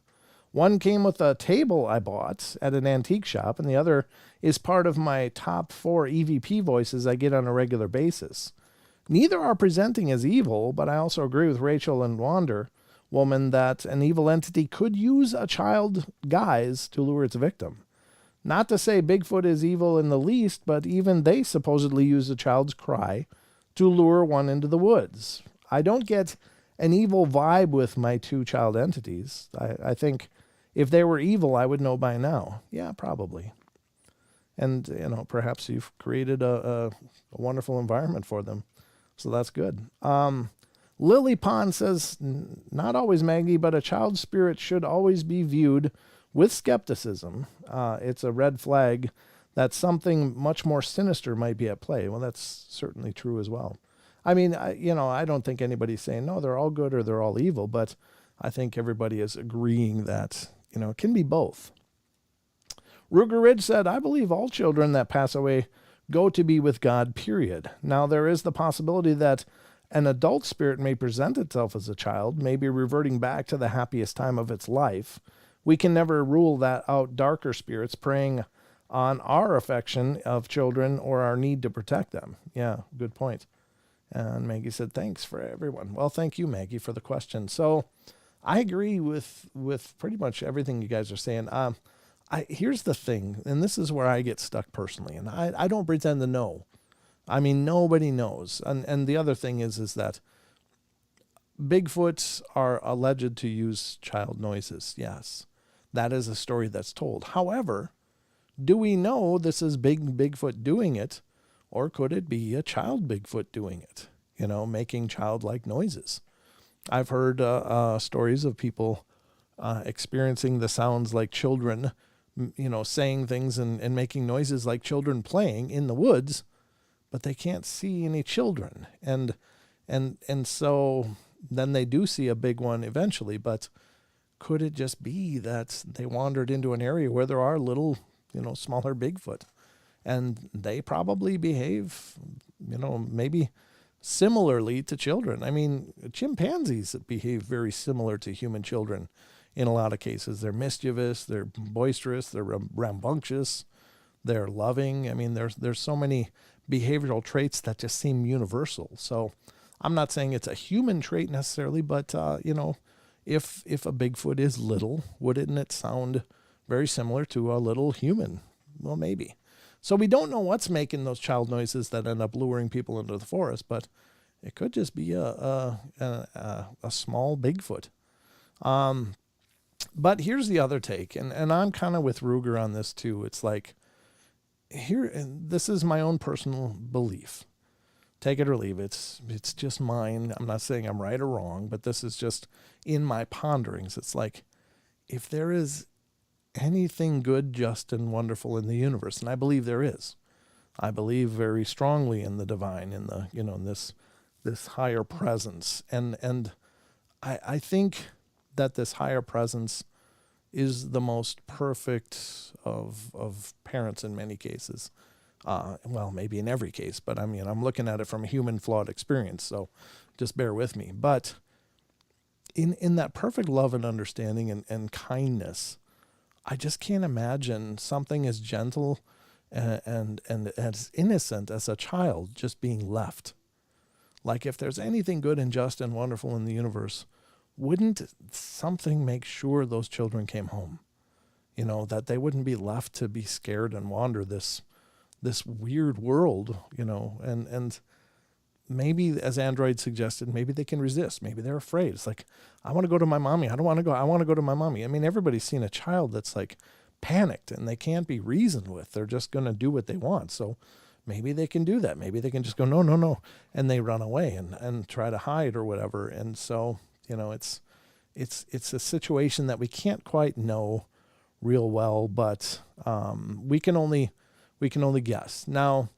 One came with a table I bought at an antique shop, and the other is part of my top 4 EVP voices I get on a regular basis. Neither are presenting as evil, but I also agree with Rachel and Wonder Woman that an evil entity could use a child guise to lure its victim. Not to say Bigfoot is evil in the least, but even they supposedly use a child's cry to lure one into the woods. I don't get an evil vibe with my 2 child entities. I think if they were evil, I would know by now. Yeah, probably. And, perhaps you've created a wonderful environment for them. So that's good. Lily Pond says, not always, Maggie, but a child spirit should always be viewed with skepticism. It's a red flag that something much more sinister might be at play. Well, that's certainly true as well. I mean, I don't think anybody's saying, no, they're all good or they're all evil, but I think everybody is agreeing that, it can be both. Ruger Ridge said, I believe all children that pass away go to be with God, period. Now, there is the possibility that an adult spirit may present itself as a child, maybe reverting back to the happiest time of its life. We can never rule that out. Darker spirits preying on our affection of children or our need to protect them. Yeah, good point. And Maggie said, thanks for everyone. Well, thank you, Maggie, for the question. So I agree with pretty much everything you guys are saying. Here's the thing, and this is where I get stuck personally, and I don't pretend to know. I mean, nobody knows. And the other thing is that Bigfoots are alleged to use child noises. Yes, that is a story that's told. However, do we know this is Bigfoot doing it, or could it be a child Bigfoot doing it? Making childlike noises. I've heard stories of people experiencing the sounds like children, saying things and making noises like children playing in the woods, but they can't see any children. And so then they do see a big one eventually, but could it just be that they wandered into an area where there are little, smaller Bigfoot, and they probably behave, maybe similarly to children? I mean, chimpanzees behave very similar to human children in a lot of cases. They're mischievous, they're boisterous, they're rambunctious, they're loving. I mean, there's so many behavioral traits that just seem universal. So I'm not saying it's a human trait necessarily, but, if a Bigfoot is little, wouldn't it sound very similar to a little human? Well, maybe. So we don't know what's making those child noises that end up luring people into the forest, but it could just be a small Bigfoot. But here's the other take, and I'm kind of with Ruger on this too. It's like, and this is my own personal belief. take it or leave it. It's just mine. I'm not saying I'm right or wrong, but this is just in my ponderings. It's like, if there is anything good, just, and wonderful in the universe, and I believe there is. I believe very strongly in the divine, in the, in this higher presence. And I think that this higher presence is the most perfect of parents in many cases. Well, maybe in every case, but I mean, I'm looking at it from a human flawed experience, so just bear with me. But in that perfect love and understanding and kindness, I just can't imagine something as gentle and as innocent as a child just being left. Like, if there's anything good and just and wonderful in the universe, wouldn't something make sure those children came home? That they wouldn't be left to be scared and wander this weird world, and maybe, as Android suggested, maybe they can resist. Maybe they're afraid. It's like, I want to go to my mommy. I don't want to go. I want to go to my mommy. I mean, everybody's seen a child that's like panicked and they can't be reasoned with. They're just going to do what they want. So maybe they can do that. Maybe they can just go, no, no, no. And they run away and try to hide or whatever. And so, it's a situation that we can't quite know real well, but we can only guess. Now,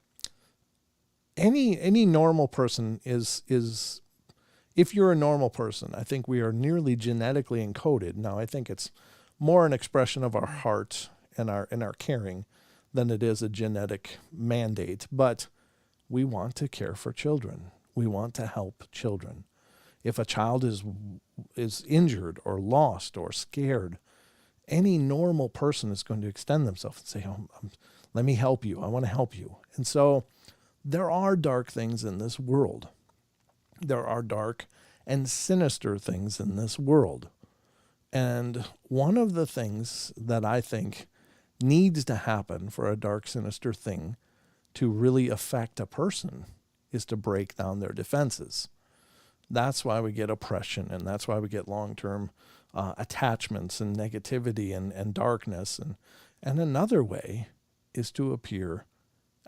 any normal person is if you're a normal person, I think we are nearly genetically encoded. Now, I think it's more an expression of our heart and our caring than it is a genetic mandate. But we want to care for children. We want to help children. If a child is injured or lost or scared, any normal person is going to extend themselves and say, let me help you. I want to help you. And so there are dark things in this world. There are dark and sinister things in this world. And one of the things that I think needs to happen for a dark, sinister thing to really affect a person is to break down their defenses. That's why we get oppression, and that's why we get long-term attachments and negativity and darkness. And another way is to appear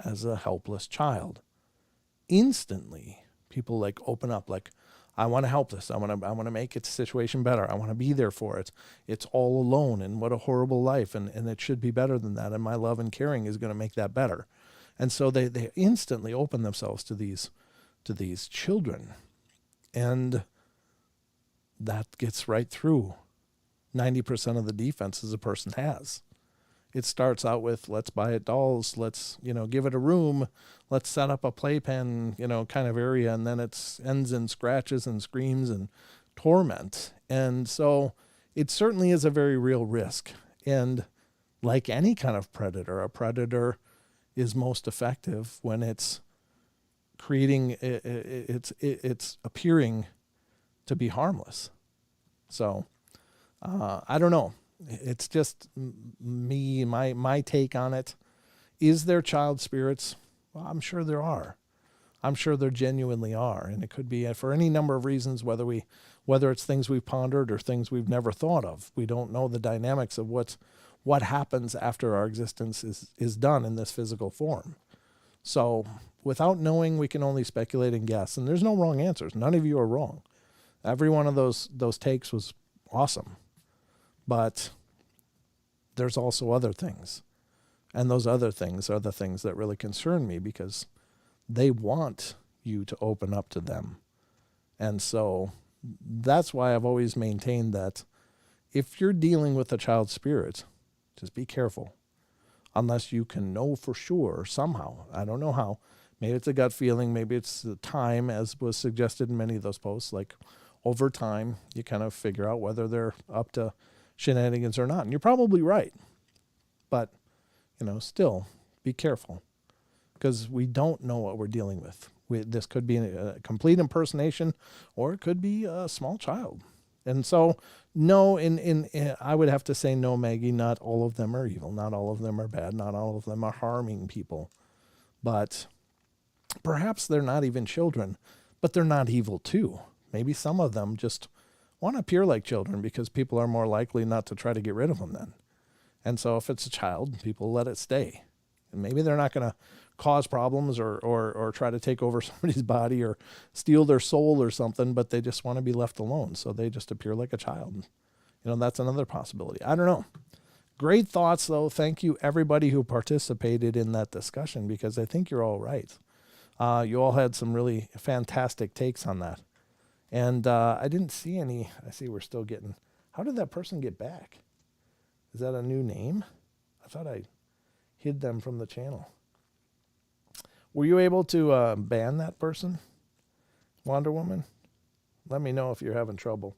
as a helpless child. Instantly, people open up, I want to help this. I want to make its situation better. I want to be there for it. It's all alone, and what a horrible life, and it should be better than that, and my love and caring is going to make that better. And so they instantly open themselves to these children. And that gets right through 90% of the defenses a person has. It starts out with, let's buy it dolls, let's, give it a room, let's set up a playpen, kind of area, and then it ends in scratches and screams and torment. And so it certainly is a very real risk. And like any kind of predator, a predator is most effective when it's creating, it's appearing to be harmless. So I don't know. It's just me, my take on it. Is there child spirits? Well, I'm sure there are. I'm sure there genuinely are. And it could be for any number of reasons, whether it's things we've pondered or things we've never thought of. We don't know the dynamics of what happens after our existence is done in this physical form. So without knowing, we can only speculate and guess. And there's no wrong answers. None of you are wrong. Every one of those takes was awesome. But there's also other things. And those other things are the things that really concern me, because they want you to open up to them. And so that's why I've always maintained that if you're dealing with a child spirit, just be careful. Unless you can know for sure somehow. I don't know how. Maybe it's a gut feeling. Maybe it's the time, as was suggested in many of those posts. Like, over time, you kind of figure out whether they're up to shenanigans or not. And you're probably right. But, still be careful, because we don't know what we're dealing with. This could be a complete impersonation, or it could be a small child. And so, no, I would have to say no, Maggie, not all of them are evil. Not all of them are bad. Not all of them are harming people. But perhaps they're not even children, but they're not evil too. Maybe some of them just want to appear like children because people are more likely not to try to get rid of them then. And so if it's a child, people let it stay. And maybe they're not going to cause problems or try to take over somebody's body or steal their soul or something, but they just want to be left alone. So they just appear like a child. That's another possibility. I don't know. Great thoughts, though. Thank you, everybody who participated in that discussion, because I think you're all right. You all had some really fantastic takes on that. And I didn't see any. I see we're still getting. How did that person get back? Is that a new name? I thought I hid them from the channel. Were you able to ban that person, Wonder Woman? Let me know if you're having trouble.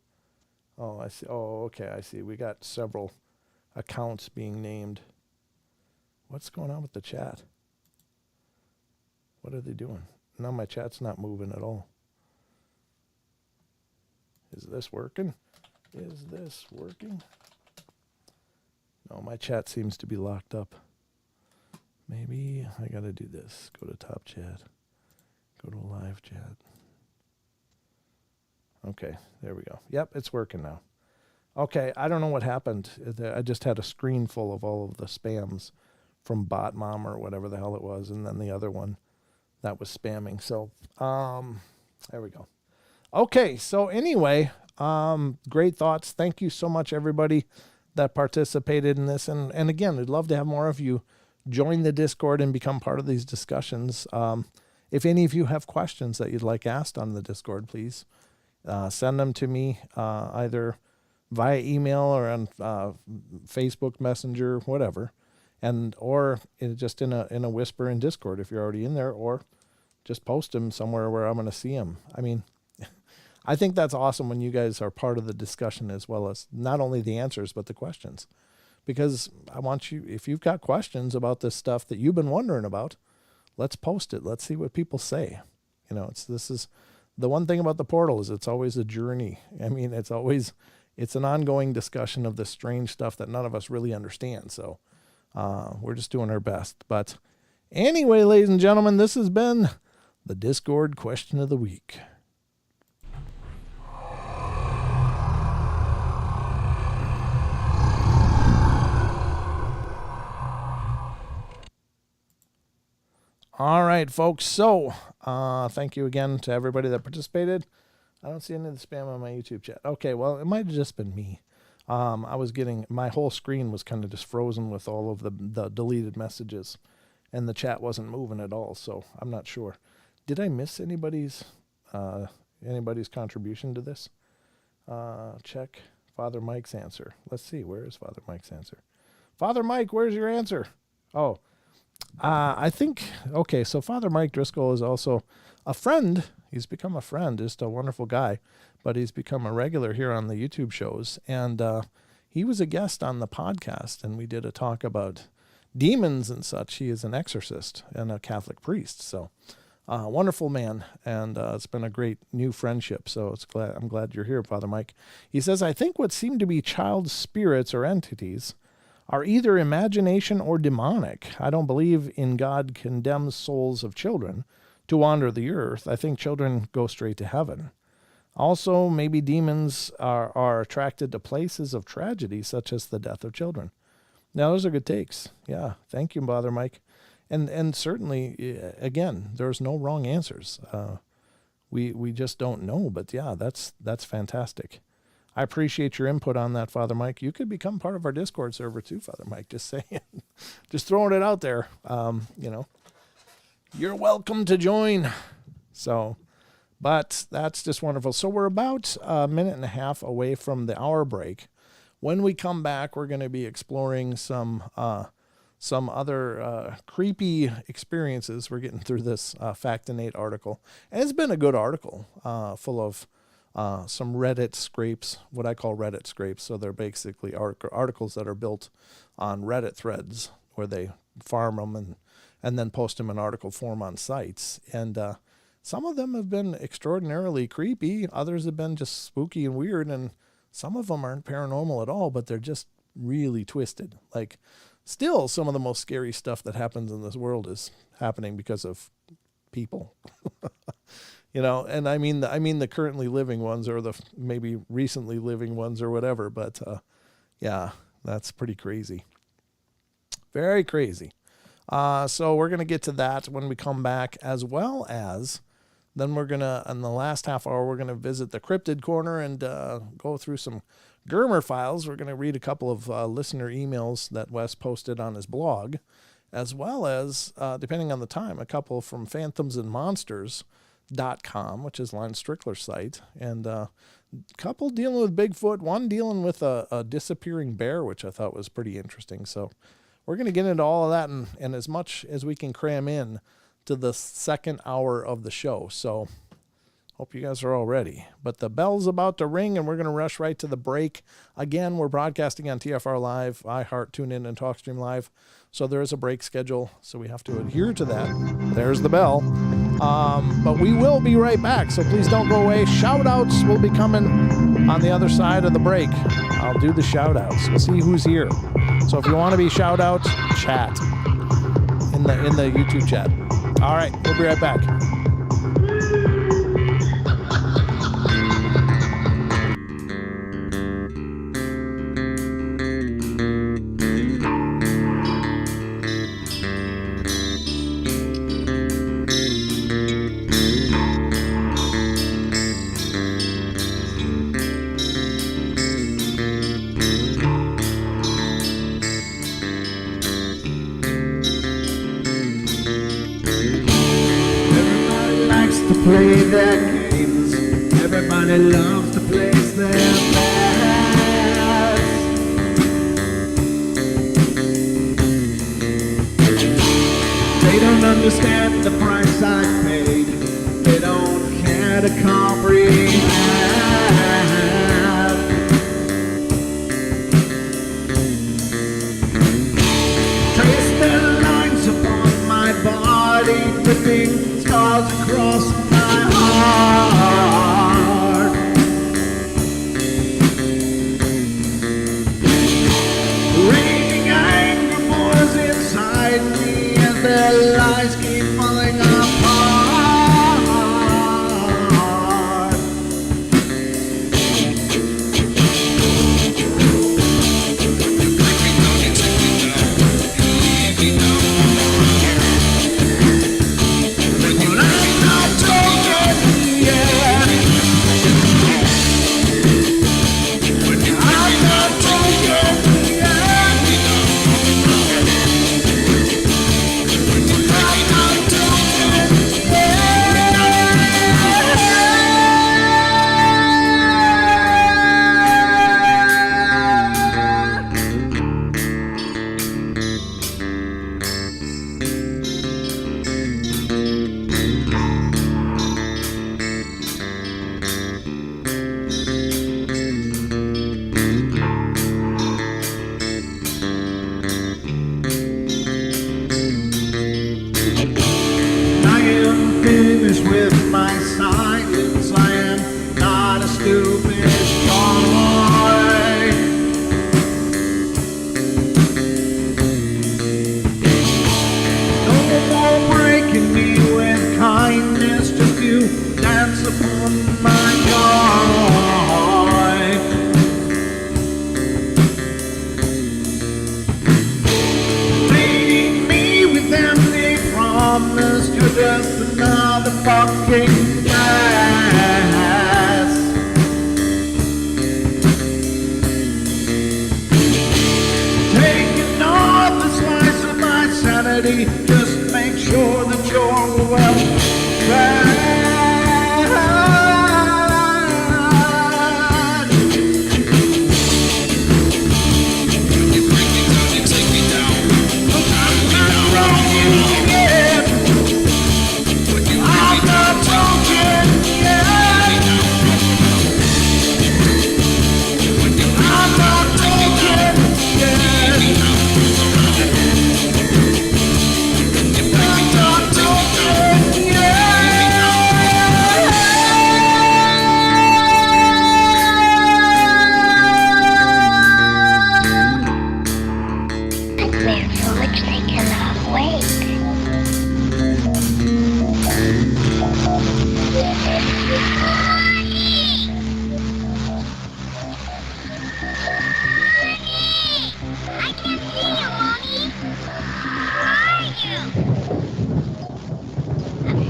Oh, I see. Oh, okay, I see. We got several accounts being named. What's going on with the chat? What are they doing? Now my chat's not moving at all. Is this working? Is this working? No, my chat seems to be locked up. Maybe I got to do this. Go to top chat. Go to live chat. Okay, there we go. Yep, it's working now. Okay, I don't know what happened. I just had a screen full of all of the spams from Bot Mom or whatever the hell it was, and then the other one that was spamming. So, there we go. Okay, so anyway, great thoughts. Thank you so much, everybody that participated in this. And again, I'd love to have more of you join the Discord and become part of these discussions. If any of you have questions that you'd like asked on the Discord, please send them to me either via email or on Facebook Messenger, whatever, or just in a whisper in Discord if you're already in there, or just post them somewhere where I'm going to see them. I mean, I think that's awesome when you guys are part of the discussion as well as not only the answers but the questions, because I want you, if you've got questions about this stuff that you've been wondering about, let's post it. Let's see what people say. This is the one thing about the portal is it's always a journey. I mean, it's an ongoing discussion of this strange stuff that none of us really understand. So we're just doing our best. But anyway, ladies and gentlemen, this has been the Discord question of the week. All right, folks. So thank you again to everybody that participated. I don't see any of the spam on my YouTube chat. Okay, well, it might have just been me. My whole screen was kind of just frozen with all of the deleted messages, and the chat wasn't moving at all, so I'm not sure. Did I miss anybody's contribution to this? Check Father Mike's answer. Let's see, where is Father Mike's answer? Father Mike, where's your answer? Oh, I think, okay, so Father Mike Driscoll is also a friend. He's become a friend, just a wonderful guy, but he's become a regular here on the YouTube shows. And he was a guest on the podcast, and we did a talk about demons and such. He is an exorcist and a Catholic priest. So wonderful man, and it's been a great new friendship. So I'm glad you're here, Father Mike. He says, I think what seem to be child spirits or entities are either imagination or demonic. I don't believe in God condemns souls of children to wander the earth. I think children go straight to heaven. Also, maybe demons are attracted to places of tragedy, such as the death of children. Now, those are good takes. Yeah, thank you, Father Mike. And certainly, again, there's no wrong answers. We just don't know, but yeah, that's fantastic. I appreciate your input on that, Father Mike. You could become part of our Discord server too, Father Mike. Just saying, just throwing it out there. You're welcome to join. So, but that's just wonderful. So we're about a minute and a half away from the hour break. When we come back, we're going to be exploring some other creepy experiences. We're getting through this Factinate article, and it's been a good article, full of some Reddit scrapes, what I call Reddit scrapes. So they're basically articles that are built on Reddit threads where they farm them and then post them in article form on sites. And some of them have been extraordinarily creepy. Others have been just spooky and weird. And some of them aren't paranormal at all, but they're just really twisted. Like, still, some of the most scary stuff that happens in this world is happening because of people. And I mean the currently living ones or the maybe recently living ones or whatever. But yeah, that's pretty crazy. Very crazy. So we're going to get to that when we come back, as well as then we're going to, in the last half hour, we're going to visit the Cryptid Corner and go through some Germer files. We're going to read a couple of listener emails that Wes posted on his blog, as well as, depending on the time, a couple from phantomsandmonsters.com, which is Lon Strickler's site, and a couple dealing with Bigfoot, one dealing with a disappearing bear, which I thought was pretty interesting. So we're going to get into all of that and as much as we can cram in to the second hour of the show. So hope you guys are all ready. But the bell's about to ring, and we're going to rush right to the break. Again, we're broadcasting on TFR Live, iHeart, TuneIn, and TalkStream Live. So there is a break schedule, so we have to adhere to that. There's the bell. But we will be right back, so please don't go away. Shout-outs will be coming on the other side of the break. I'll do the shout-outs. We'll see who's here. So if you want to be shout-out, chat in the YouTube chat. All right, we'll be right back. Play their games. Everybody loves to place their bets. They don't understand the price I paid. They don't care to comprehend. Trace their lines upon my body, dripping scars across my heart. Raging anger pours inside me as their lies keep falling apart. Just make sure that you're well fed.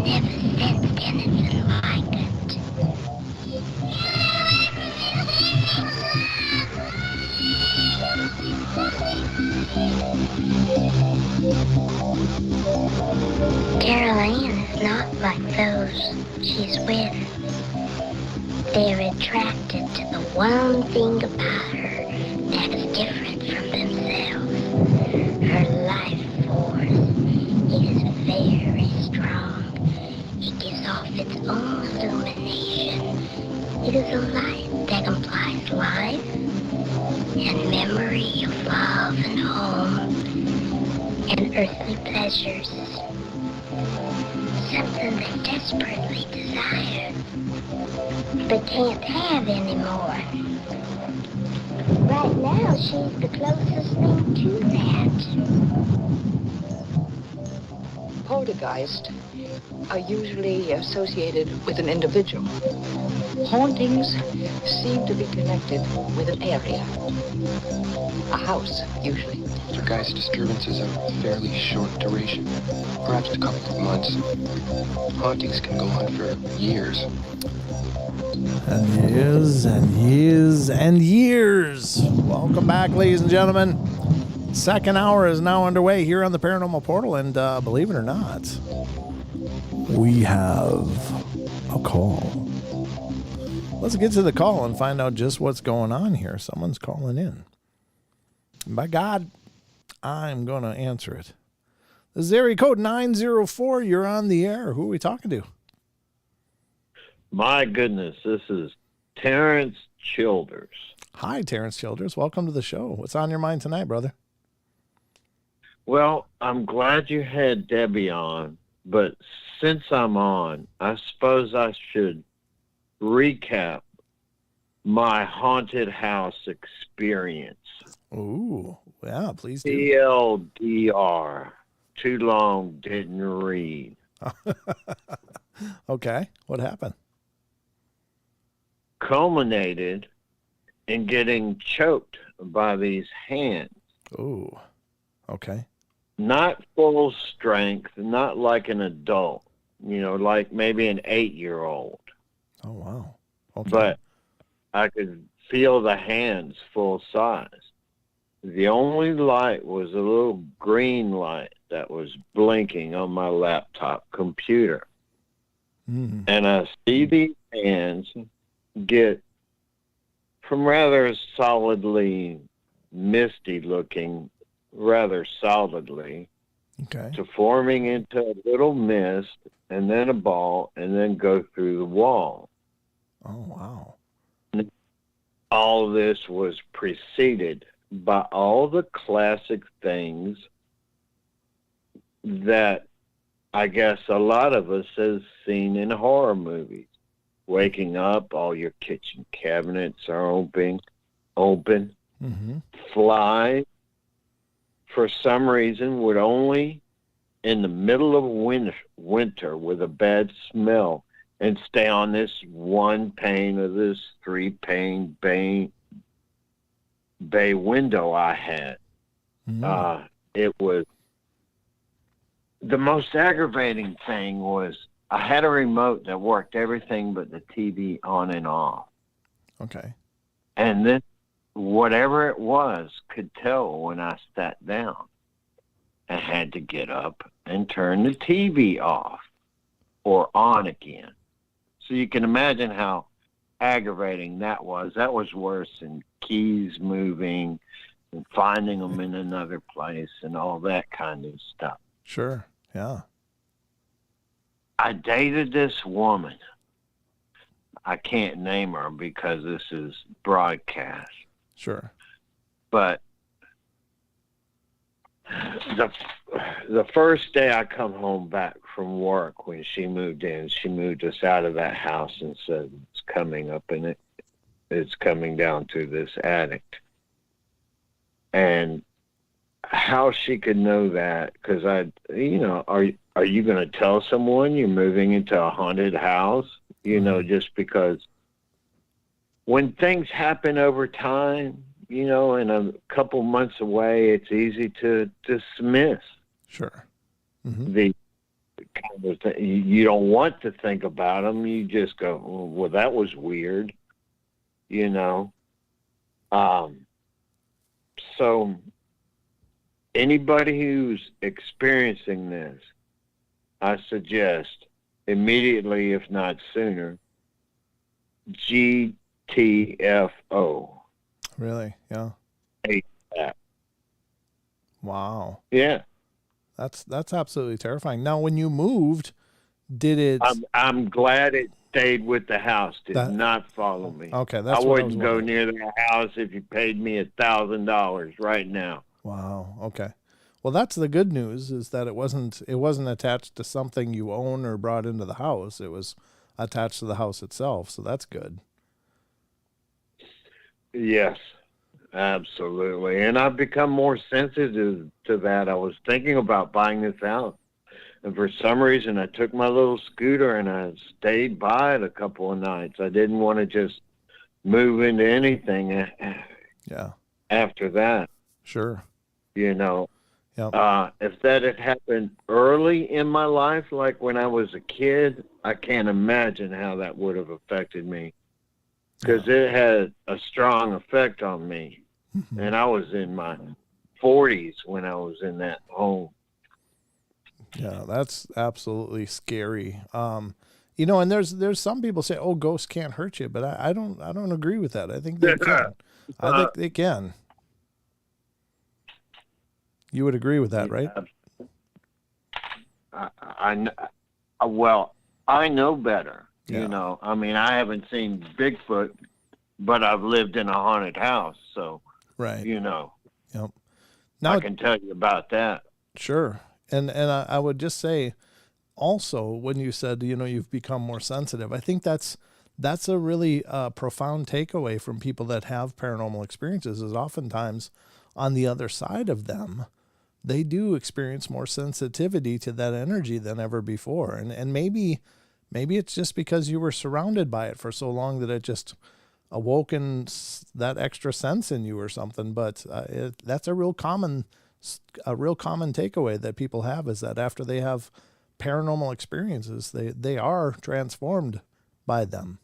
never sensed anything like it. Carol Ann is not like those she's with. They're attracted to the one thing about her that is different from themselves. Her life force is very strong. It gives off its own illumination. It is a light that implies life and memory of love and home and earthly pleasures. Something they desperately desire, but can't have anymore. Right now, she's the closest thing to that. Poltergeists are usually associated with an individual. Hauntings seem to be connected with an area. A house, usually. Poltergeist disturbances are fairly short duration, perhaps a couple of months. Hauntings can go on for years. And years and years and years. Welcome back, ladies and gentlemen. Second hour is now underway here on the Paranormal Portal, and believe it or not, we have a call. Let's get to the call and find out just what's going on here. Someone's calling in. And by God, I'm going to answer it. This is area code 904. You're on the air. Who are we talking to? My goodness, this is Terrence Childers. Hi, Terrence Childers. Welcome to the show. What's on your mind tonight, brother? Well, I'm glad you had Debbie on, but since I'm on, I suppose I should recap my haunted house experience. Ooh, yeah, please do. TLDR. Too long, didn't read. Okay, what happened? Culminated in getting choked by these hands. Ooh, okay. Not full strength, not like an adult, like maybe an 8-year-old. Oh, wow. Okay. But I could feel the hands full size. The only light was a little green light that was blinking on my laptop computer. Mm. And I see these hands get from rather solidly misty looking, rather solidly, Okay. to forming into a little mist and then a ball and then go through the wall. Oh, wow. All this was preceded by all the classic things that I guess a lot of us has seen in horror movies. Waking up, all your kitchen cabinets are open. Mm-hmm. Flies, for some reason, would only in the middle of winter with a bad smell and stay on this one pane of this 3-pane bay window I had. Mm-hmm. It was the most aggravating thing was I had a remote that worked everything but the TV on and off. Okay. And then whatever it was could tell when I sat down. I had to get up and turn the TV off or on again. So you can imagine how aggravating that was. That was worse than keys moving and finding them in another place and all that kind of stuff. Sure. Yeah. I dated this woman. I can't name her because this is broadcast. Sure. But the first day I come home back from work when she moved in, she moved us out of that house and said it's coming up in it. It's coming down to this attic. And how she could know that, because are you going to tell someone you're moving into a haunted house? Just because when things happen over time, and a couple months away, it's easy to dismiss Sure. Mm-hmm. the kind of thing. You don't want to think about them. You just go, well, that was weird, you know. So anybody who's experiencing this, I suggest immediately, if not sooner, GTFO. Really? Yeah. ASAP. Wow. Yeah. That's absolutely terrifying. Now, when you moved, did it? I'm glad it stayed with the house. Did That- not follow me. Okay, that's I what I was wouldn't go wondering. near the house if you paid me $1,000 right now. Wow. Okay. Well, that's the good news, is that it wasn't attached to something you own or brought into the house. It was attached to the house itself. So that's good. Yes, absolutely. And I've become more sensitive to that. I was thinking about buying this house. And for some reason, I took my little scooter and I stayed by it a couple of nights. I didn't want to just move into anything Yeah. after that, Sure. you know. Yep. If that had happened early in my life, like when I was a kid, I can't imagine how that would have affected me, because it had a strong effect on me. And I was in my 40s when I was in that home. Yeah, that's absolutely scary. You know, and there's some people say, "Oh, ghosts can't hurt you," but I don't agree with that. I think they can. I think they can. You would agree with that, right? Well, I know better. Yeah. You know, I mean, I haven't seen Bigfoot, but I've lived in a haunted house, so Right. you know, Yep. Now, I can tell you about that. sure. And I would just say, also, when you said, you know, you've become more sensitive, I think that's a really profound takeaway from people that have paranormal experiences. Is oftentimes on the other side of them, they do experience more sensitivity to that energy than ever before. And maybe it's just because you were surrounded by it for so long that it just awoken that extra sense in you or something. But that's a real common takeaway that people have, is that after they have paranormal experiences, they are transformed by them.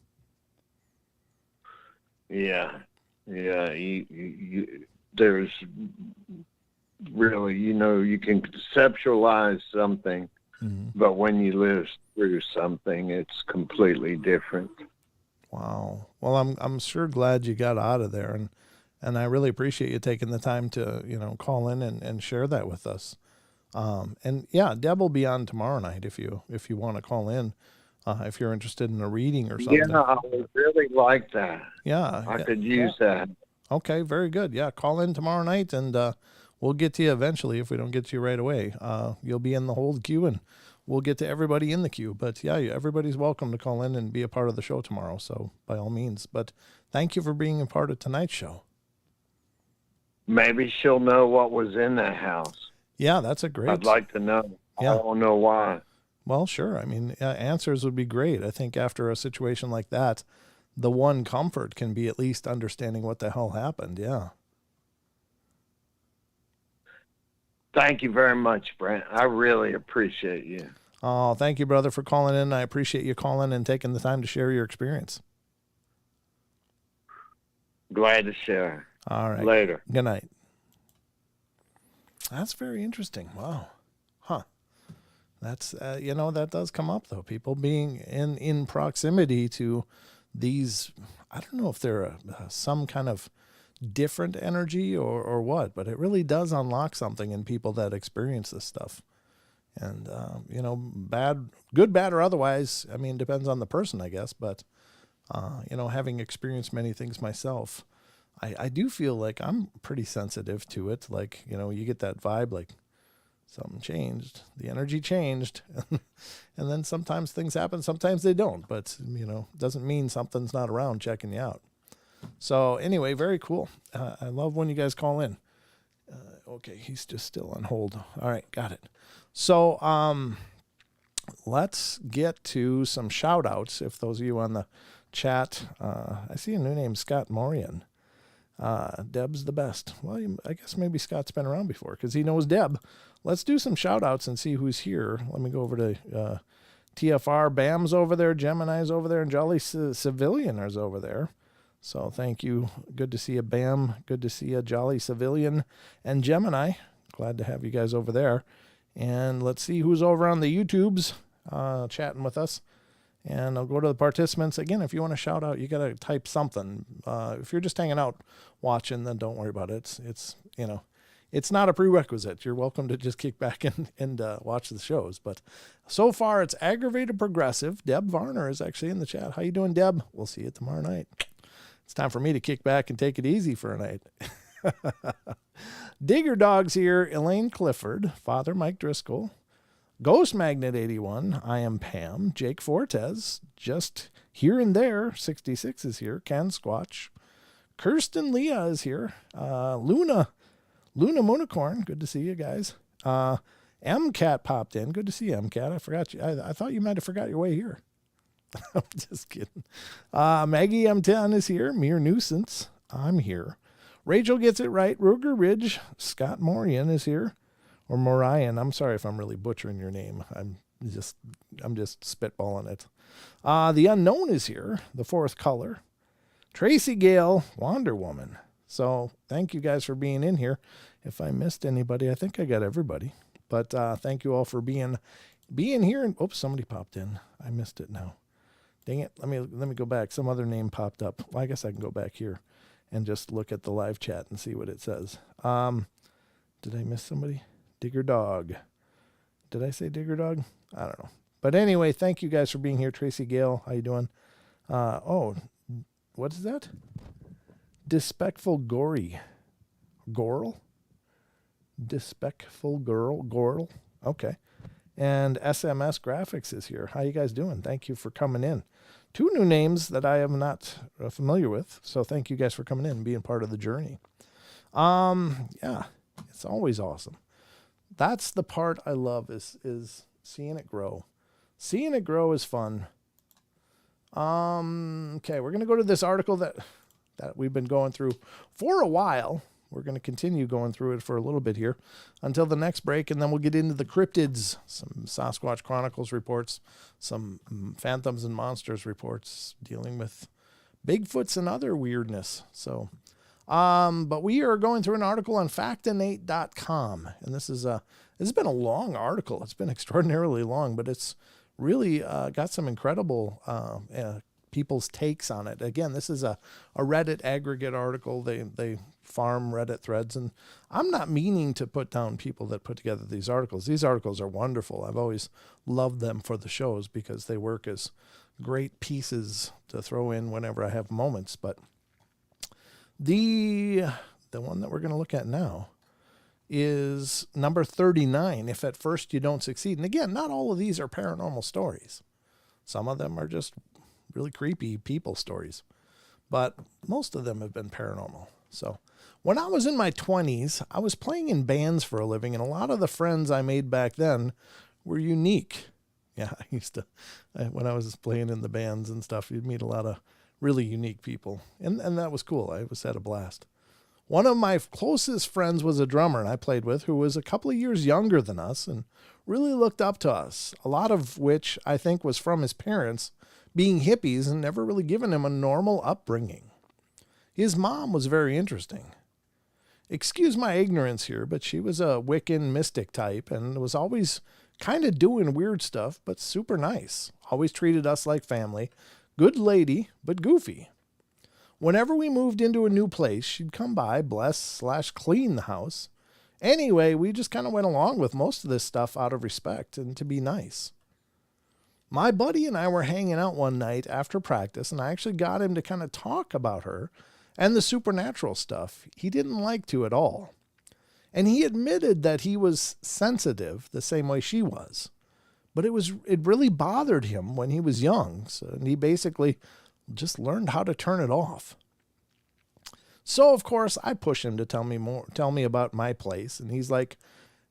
Yeah. There's really, you know, you can conceptualize something, but when you live through something, it's completely different. Wow. Well, I'm sure glad you got out of there, and I really appreciate you taking the time to, you know, call in and share that with us. And yeah, Deb will be on tomorrow night if you want to call in, if you're interested in a reading or something. Yeah, I would really like that. Yeah. I could use that. Okay, very good. Yeah, call in tomorrow night, and we'll get to you eventually. If we don't get to you right away, you'll be in the hold queue, and we'll get to everybody in the queue. But yeah, everybody's welcome to call in and be a part of the show tomorrow. So by all means. But thank you for being a part of tonight's show. Maybe she'll know what was in that house. Yeah, that's a great. I'd like to know. Yeah. I don't know why. Well, sure. I mean, answers would be great. I think after a situation like that, the one comfort can be at least understanding what the hell happened. Yeah. Thank you very much, Brent. I really appreciate you. Oh, thank you, brother, for calling in. I appreciate you calling and taking the time to share your experience. Glad to share. All right. Later. Good night. That's very interesting. Wow. Huh. That's, you know, that does come up, though. People being in proximity to these, I don't know if they're some kind of different energy or what, but it really does unlock something in people that experience this stuff. And, you know, good, bad, or otherwise, I mean, depends on the person, I guess. But, you know, having experienced many things myself, I do feel like I'm pretty sensitive to it. Like, you know, you get that vibe, like something changed, the energy changed. And then sometimes things happen, sometimes they don't. But, you know, doesn't mean something's not around checking you out. So anyway, very cool. I love when you guys call in. Okay, he's just still on hold. All right, got it. So let's get to some shout outs. If those of you on the chat, I see a new name, Scott Morian. Deb's the best. Well, I guess maybe Scott's been around before because he knows Deb. let's do some shout outs and see who's here. Let me go over to TFR. Bam's over there, Gemini's over there, and Jolly Civilian is over there. So thank you. Good to see you, Bam. Good to see you, Jolly Civilian and Gemini. Glad to have you guys over there. And let's see who's over on the YouTubes chatting with us. And I'll go to the participants. Again, if you want to shout out, you got to type something. If you're just hanging out watching, then don't worry about it. It's not a prerequisite. You're welcome to just kick back and watch the shows. But so far, it's Aggravated Progressive. Deb Varner is actually in the chat. How you doing, Deb? We'll see you tomorrow night. It's time for me to kick back and take it easy for a night. Digger Dog's here. Elaine Clifford. Father Mike Driscoll. Ghost Magnet 81. I am Pam. Jake Fortes. Just here and there. 66 is here. Ken Squatch. Kirsten Leah is here. Luna Moonicorn. Good to see you guys. MCat popped in. Good to see you, MCat. I forgot you. I thought you might have forgot your way here. I'm just kidding. Maggie M10 is here. Mere Nuisance. I'm here. Rachel gets it right. Ruger Ridge. Scott Morian is here. Or Morian. I'm sorry if I'm really butchering your name. I'm just spitballing it. The Unknown is here. The Fourth Color. Tracy Gale. Wonder Woman. So thank you guys for being in here. If I missed anybody, I think I got everybody. But thank you all for being here. And oops, somebody popped in. I missed it now. Dang it. Let me go back. Some other name popped up. Well, I guess I can go back here and just look at the live chat and see what it says. Did I miss somebody? Digger Dog. Did I say Digger Dog? I don't know. But anyway, thank you guys for being here. Tracy Gale, how you doing? What is that? Despectful Gory. Gorl? Despectful Gorl. Okay. And SMS Graphics is here. How you guys doing? Thank you for coming in. 2 new names that I am not familiar with. So thank you guys for coming in and being part of the journey. Yeah, it's always awesome. That's the part I love is seeing it grow. Seeing it grow is fun. Okay, we're going to go to this article that we've been going through for a while. We're going to continue going through it for a little bit here until the next break, and then we'll get into the cryptids, some Sasquatch Chronicles reports, some Phantoms and Monsters reports dealing with Bigfoots and other weirdness. So, but we are going through an article on factinate.com, and this has been a long article. It's been extraordinarily long, but it's really got some incredible people's takes on it. Again, this is a Reddit aggregate article. They farm Reddit threads, and I'm not meaning to put down people that put together these articles. These articles are wonderful. I've always loved them for the shows because they work as great pieces to throw in whenever I have moments. But the one that we're going to look at now is number 39, If at First You Don't Succeed. And again, not all of these are paranormal stories. Some of them are just really creepy people stories, but most of them have been paranormal. So when I was in my 20s, I was playing in bands for a living, and a lot of the friends I made back then were unique. Yeah, I used to, when I was playing in the bands and stuff, you'd meet a lot of really unique people, and that was cool. I always had a blast. One of my closest friends was a drummer and I played with who was a couple of years younger than us and really looked up to us, a lot of which I think was from his parents being hippies and never really given him a normal upbringing. His mom was very interesting. Excuse my ignorance here, but she was a Wiccan mystic type and was always kind of doing weird stuff, but super nice. Always treated us like family. Good lady, but goofy. Whenever we moved into a new place, she'd come by, bless/clean the house. Anyway, we just kind of went along with most of this stuff out of respect and to be nice. My buddy and I were hanging out one night after practice, and I actually got him to kind of talk about her and the supernatural stuff. He didn't like to at all. And he admitted that he was sensitive the same way she was. But it really bothered him when he was young, and he basically just learned how to turn it off. So, of course, I push him to tell me about my place, and he's like,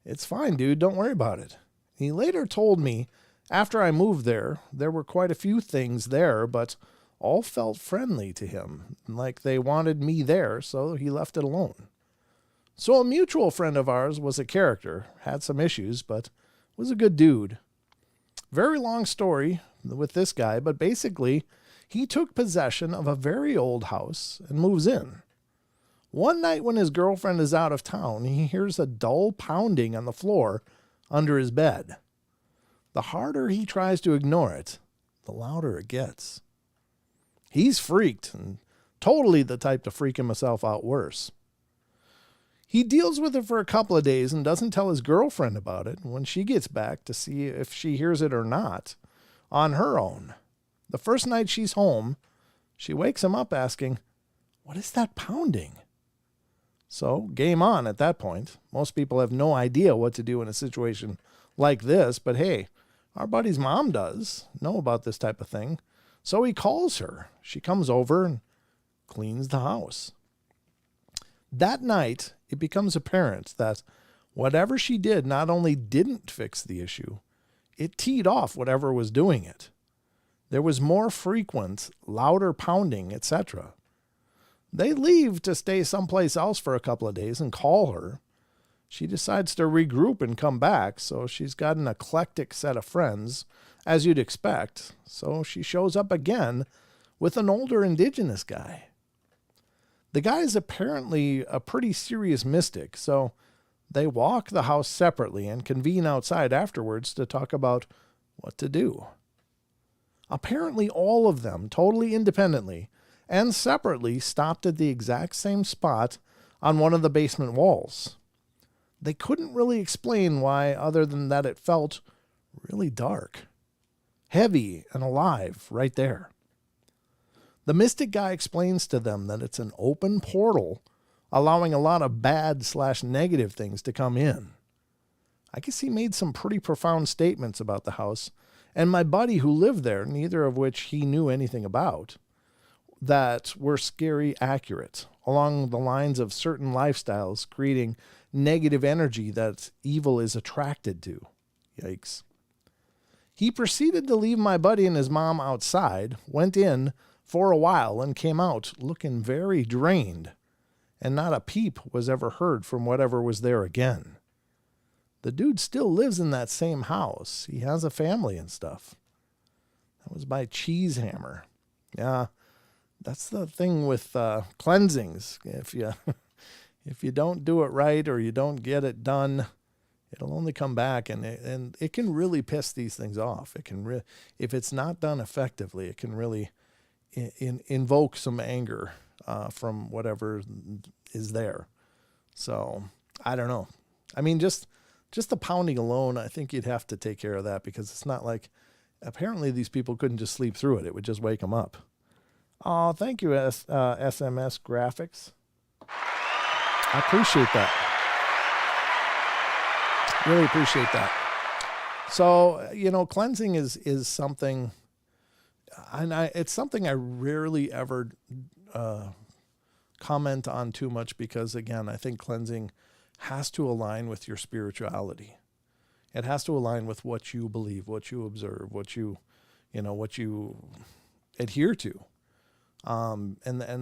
"It's fine, dude, don't worry about it." He later told me, after I moved there were quite a few things there, but all felt friendly to him, like they wanted me there, so he left it alone. So a mutual friend of ours was a character, had some issues, but was a good dude. Very long story with this guy, but basically he took possession of a very old house and moves in. One night when his girlfriend is out of town, he hears a dull pounding on the floor under his bed. The harder he tries to ignore it, the louder it gets. He's freaked and totally the type to freak himself out worse. He deals with it for a couple of days and doesn't tell his girlfriend about it when she gets back to see if she hears it or not on her own. The first night she's home, she wakes him up asking, "What is that pounding?" So game on at that point. Most people have no idea what to do in a situation like this, but hey, our buddy's mom does know about this type of thing. So he calls her. She comes over and cleans the house. That night, it becomes apparent that whatever she did not only didn't fix the issue, it teed off whatever was doing it. There was more frequent, louder pounding, etc. They leave to stay someplace else for a couple of days and call her. She decides to regroup and come back, so she's got an eclectic set of friends, as you'd expect. So she shows up again with an older indigenous guy. The guy is apparently a pretty serious mystic, so they walk the house separately and convene outside afterwards to talk about what to do. Apparently all of them, totally independently and separately, stopped at the exact same spot on one of the basement walls. They couldn't really explain why, other than that it felt really dark, heavy and alive right there. The mystic guy explains to them that it's an open portal, allowing a lot of bad/negative things to come in. I guess he made some pretty profound statements about the house, and my buddy who lived there, neither of which he knew anything about, that were scary accurate, along the lines of certain lifestyles creating negative energy that evil is attracted to. Yikes. He proceeded to leave my buddy and his mom outside, went in for a while, and came out looking very drained, and not a peep was ever heard from whatever was there again. The dude still lives in that same house. He has a family and stuff. That was by Cheesehammer. Yeah, that's the thing with cleansings. If you don't do it right or you don't get it done, it'll only come back, and it can really piss these things off. It can if it's not done effectively, it can really invoke some anger from whatever is there. So I don't know. I mean, just the pounding alone, I think you'd have to take care of that, because it's not like, apparently these people couldn't just sleep through it. It would just wake them up. Oh, thank you, SMS Graphics. I appreciate that. Really appreciate that. So, cleansing is something, and it's something I rarely ever comment on too much, because, again, I think cleansing has to align with your spirituality. It has to align with what you believe, what you observe, what you adhere to. And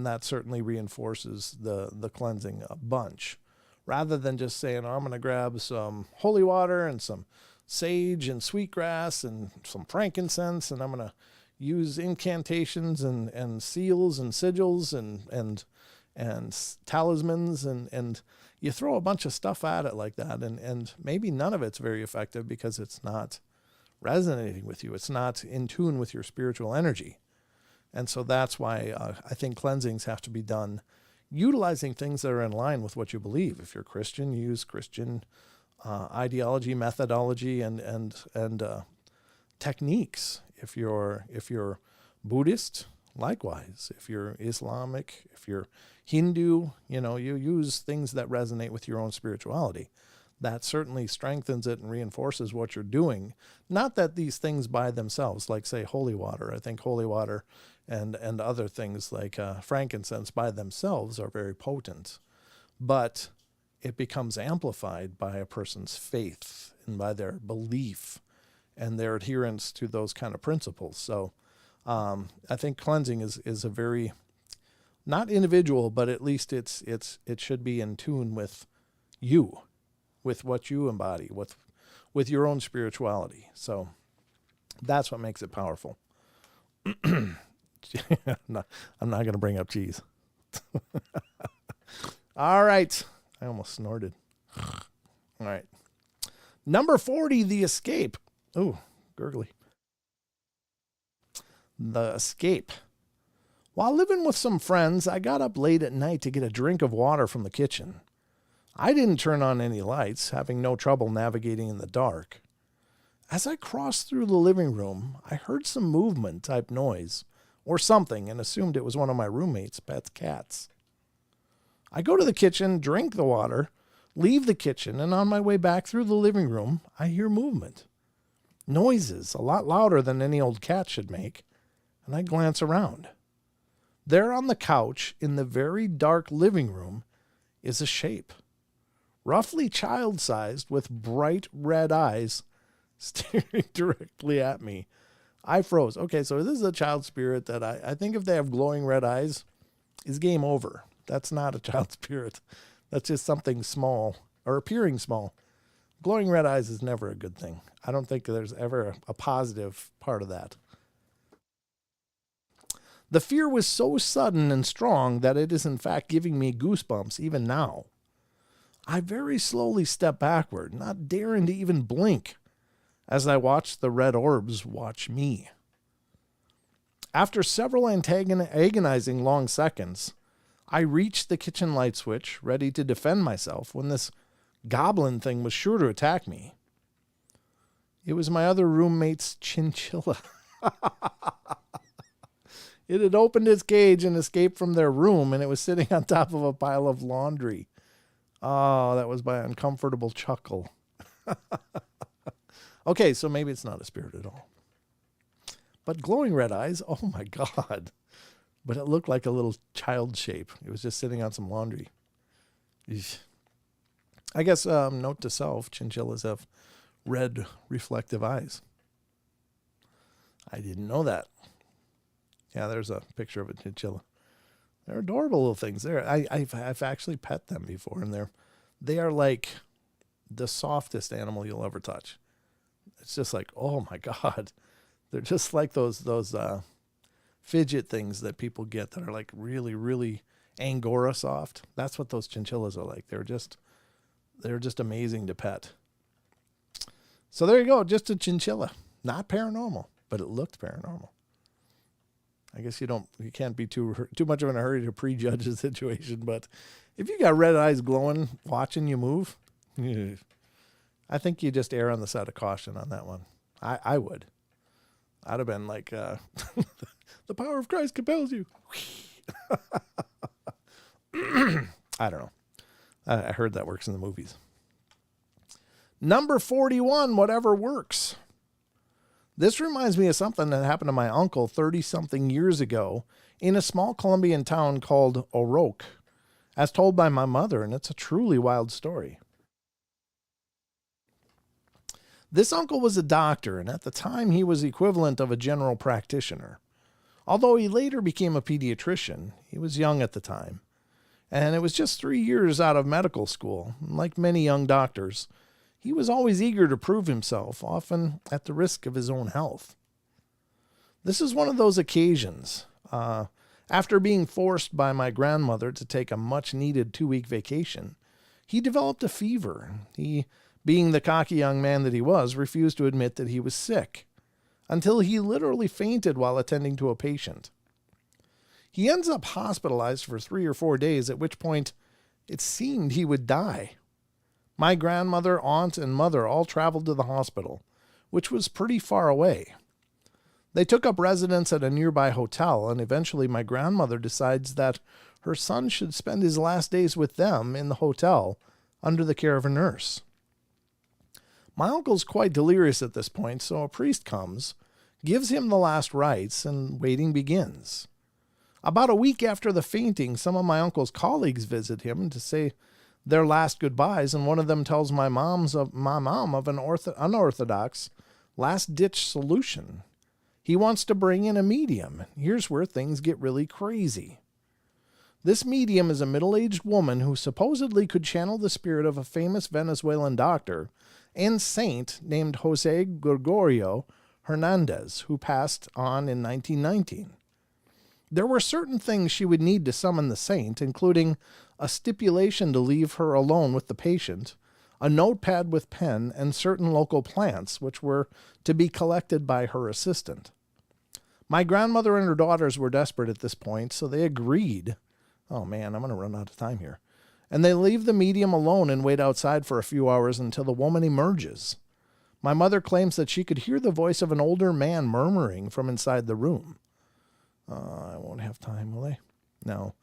that certainly reinforces the cleansing a bunch, rather than just saying, I'm going to grab some holy water and some sage and sweetgrass and some frankincense, and I'm going to use incantations and seals and sigils and talismans, and you throw a bunch of stuff at it like that, and maybe none of it's very effective because it's not resonating with you. It's not in tune with your spiritual energy. And so that's why I think cleansings have to be done utilizing things that are in line with what you believe. If you're Christian, use Christian ideology, methodology, and techniques. If you're Buddhist, likewise. If you're Islamic, if you're Hindu, you use things that resonate with your own spirituality. That certainly strengthens it and reinforces what you're doing. Not that these things by themselves, like, say, holy water. I think holy water and other things like frankincense by themselves are very potent. But it becomes amplified by a person's faith and by their belief and their adherence to those kind of principles. So I think cleansing is a very, not individual, but at least it should be in tune with you, with what you embody, with your own spirituality. So that's what makes it powerful. I'm not going to bring up cheese. All right. I almost snorted. All right. Number 40, The Escape. Ooh, gurgly. The Escape. While living with some friends, I got up late at night to get a drink of water from the kitchen. I didn't turn on any lights, having no trouble navigating in the dark. As I crossed through the living room, I heard some movement type noise or something and assumed it was one of my roommate's pet cats. I go to the kitchen, drink the water, leave the kitchen, and on my way back through the living room, I hear movement. Noises, a lot louder than any old cat should make, and I glance around. There on the couch in the very dark living room is a shape, roughly child-sized with bright red eyes staring directly at me. I froze. Okay, so this is a child spirit that I think if they have glowing red eyes, is game over. That's not a child spirit. That's just something small or appearing small. Glowing red eyes is never a good thing. I don't think there's ever a positive part of that. The fear was so sudden and strong that it is in fact giving me goosebumps even now. I very slowly step backward, not daring to even blink, as I watch the red orbs watch me. After several agonizing long seconds, I reached the kitchen light switch, ready to defend myself, when this goblin thing was sure to attack me. It was my other roommate's chinchilla. It had opened its cage and escaped from their room, and it was sitting on top of a pile of laundry. Oh, that was my uncomfortable chuckle. Okay, so maybe it's not a spirit at all. But glowing red eyes, oh my God. But it looked like a little child shape. It was just sitting on some laundry. Eesh. I guess, note to self, chinchillas have red reflective eyes. I didn't know that. Yeah, there's a picture of a chinchilla. They're adorable little things. I've actually pet them before, and they are like the softest animal you'll ever touch. It's just like, oh my God. They're just like those fidget things that people get that are like really, really Angora soft. That's what those chinchillas are like. They're just amazing to pet. So there you go. Just a chinchilla. Not paranormal, but it looked paranormal. I guess you can't be too much of in a hurry to prejudge the situation, but if you got red eyes glowing, watching you move, I think you just err on the side of caution on that one. I would. I'd have been like, the power of Christ compels you. I don't know. I heard that works in the movies. Number 41, Whatever Works. This reminds me of something that happened to my uncle 30-something years ago in a small Colombian town called Oroque, as told by my mother, and it's a truly wild story. This uncle was a doctor, and at the time he was equivalent of a general practitioner. Although he later became a pediatrician, he was young at the time, and it was just 3 years out of medical school. Like many young doctors, he was always eager to prove himself, often at the risk of his own health. This is one of those occasions. After being forced by my grandmother to take a much-needed 2-week vacation, he developed a fever. He, being the cocky young man that he was, refused to admit that he was sick, until he literally fainted while attending to a patient. He ends up hospitalized for 3 or 4 days, at which point it seemed he would die. My grandmother, aunt, and mother all traveled to the hospital, which was pretty far away. They took up residence at a nearby hotel, and eventually my grandmother decides that her son should spend his last days with them in the hotel under the care of a nurse. My uncle's quite delirious at this point, so a priest comes, gives him the last rites, and waiting begins. About a week after the fainting, some of my uncle's colleagues visit him to say their last goodbyes, and one of them tells my mom of an unorthodox last-ditch solution. He wants to bring in a medium. Here's where things get really crazy. This medium is a middle-aged woman who supposedly could channel the spirit of a famous Venezuelan doctor and saint named Jose Gregorio Hernandez, who passed on in 1919. There were certain things she would need to summon the saint, including a stipulation to leave her alone with the patient, a notepad with pen, and certain local plants, which were to be collected by her assistant. My grandmother and her daughters were desperate at this point, so they agreed. Oh man, I'm going to run out of time here. And they leave the medium alone and wait outside for a few hours until the woman emerges. My mother claims that she could hear the voice of an older man murmuring from inside the room. I won't have time, will I? No.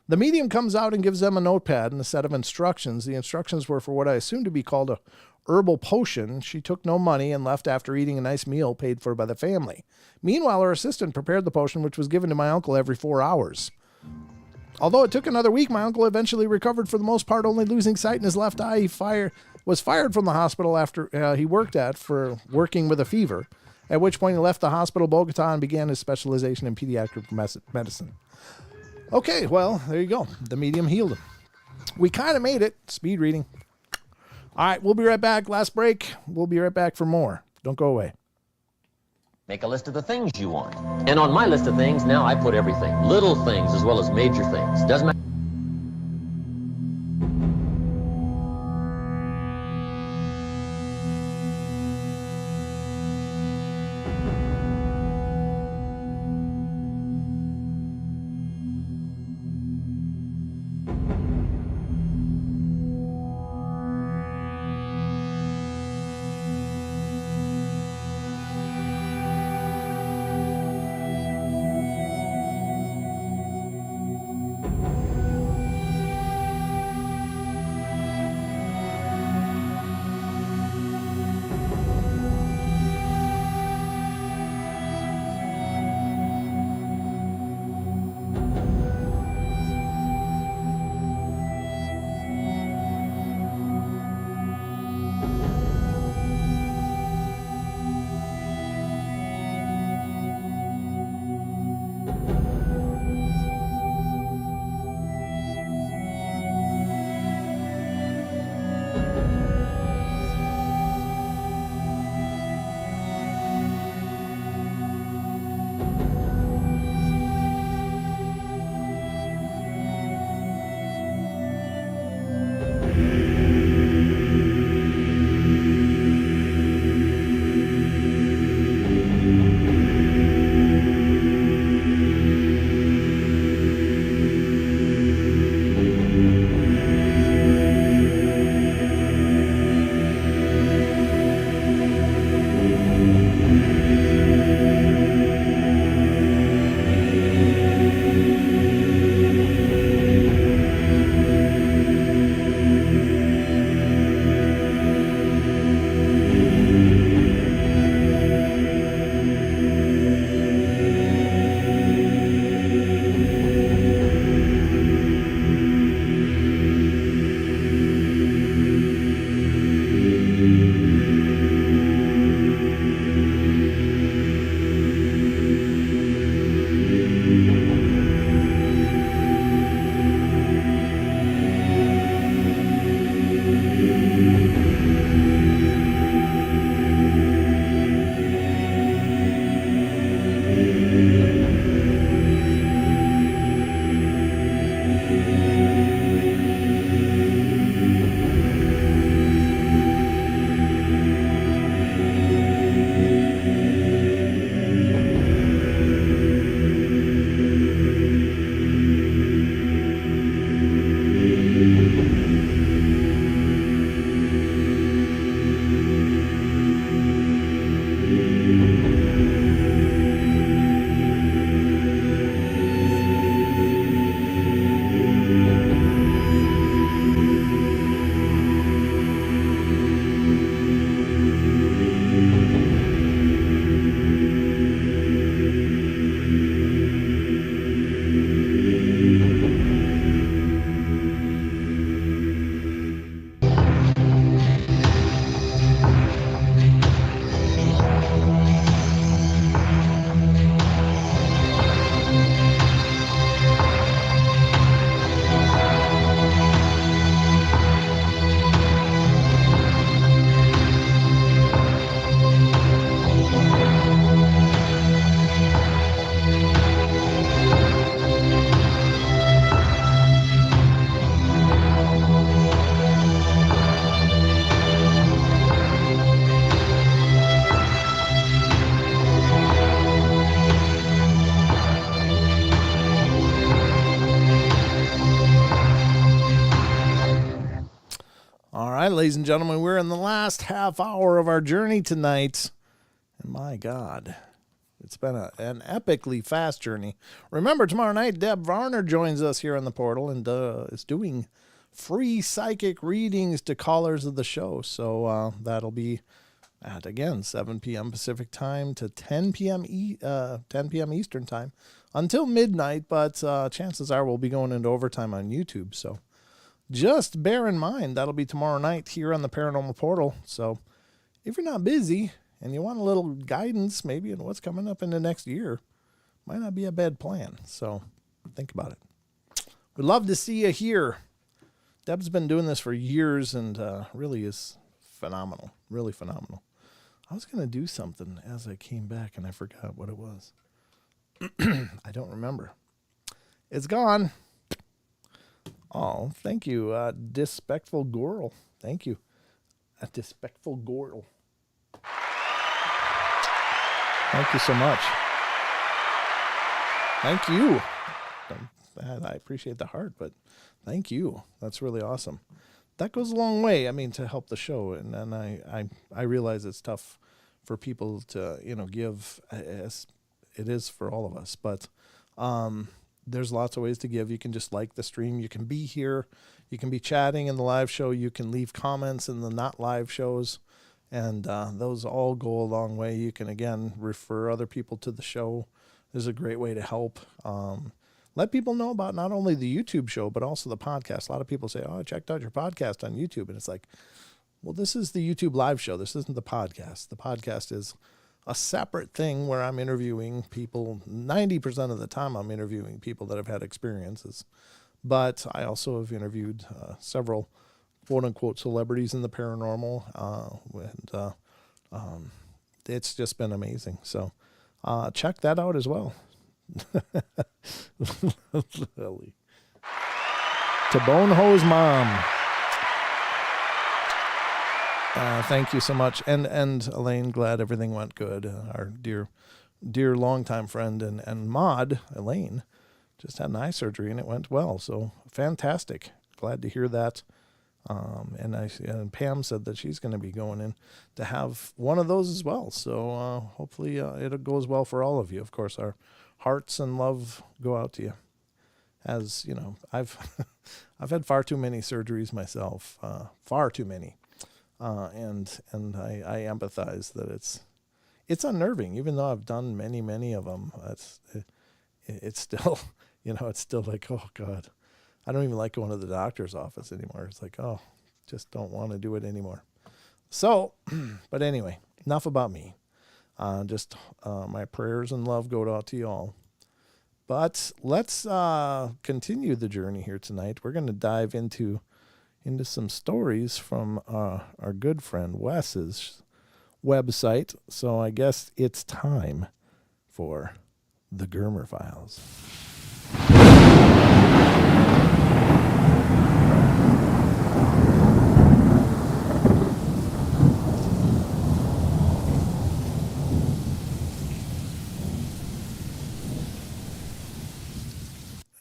The medium comes out and gives them a notepad and a set of instructions. The instructions were for what I assume to be called a herbal potion. She took no money and left after eating a nice meal paid for by the family. Meanwhile, her assistant prepared the potion, which was given to my uncle every 4 hours. Although it took another week, my uncle eventually recovered for the most part, only losing sight in his left eye. He was fired from the hospital after he worked at for working with a fever, at which point he left the hospital, Bogota, and began his specialization in pediatric medicine. Okay, well, there you go. The medium healed him. We kind of made it. Speed reading. All right, we'll be right back. Last break. We'll be right back for more. Don't go away. Make a list of the things you want. And on my list of things, now I put everything. Little things as well as major things. Doesn't matter. ladies and gentlemen, we're in the last half hour of our journey tonight. And my God, it's been an epically fast journey. Remember, tomorrow night, Deb Varner joins us here on the portal and is doing free psychic readings to callers of the show. So that'll be at, again, 7 p.m. Pacific time to 10 p.m. 10 p.m. Eastern time until midnight. But chances are we'll be going into overtime on YouTube. So just bear in mind, that'll be tomorrow night here on the Paranormal Portal. So if you're not busy and you want a little guidance maybe in what's coming up in the next year, might not be a bad plan. So think about it. We'd love to see you here. Deb's been doing this for years and really is phenomenal, really phenomenal. I was going to do something as I came back and I forgot what it was. I don't remember. It's gone. Oh, thank you, Disrespectful Gorl. Thank you. A Disrespectful Gorl. Thank you so much. Thank you. I appreciate the heart, but thank you. That's really awesome. That goes a long way, I mean, to help the show. And I realize it's tough for people to, give, as it is for all of us. But there's lots of ways to give. You can just like the stream. You can be here. You can be chatting in the live show. You can leave comments in the not live shows. And those all go a long way. You can, again, refer other people to the show. There's a great way to help. Let people know about not only the YouTube show, but also the podcast. A lot of people say, oh, I checked out your podcast on YouTube. And it's like, well, this is the YouTube live show. This isn't the podcast. The podcast is a separate thing where I'm interviewing people. 90% of the time I'm interviewing people that have had experiences. But I also have interviewed several quote-unquote celebrities in the paranormal. And it's just been amazing. So check that out as well. Lily. To Bonehose Mom. Thank you so much. And Elaine, glad everything went good. Our dear longtime friend and mod, Elaine, just had an eye surgery and it went well. So fantastic. Glad to hear that. And Pam said that she's going to be going in to have one of those as well. So hopefully it goes well for all of you. Of course, our hearts and love go out to you. As you know, I've had far too many surgeries myself, far too many, and I empathize that it's unnerving. Even though I've done many of them, it's still it's still like, oh God, I don't even like going to the doctor's office anymore. It's like, oh, just don't want to do it anymore. So, but anyway, enough about me. Just my prayers and love go out to you all. But let's continue the journey here tonight. We're going to dive into some stories from our good friend Wes's website. So I guess it's time for the Germer Files.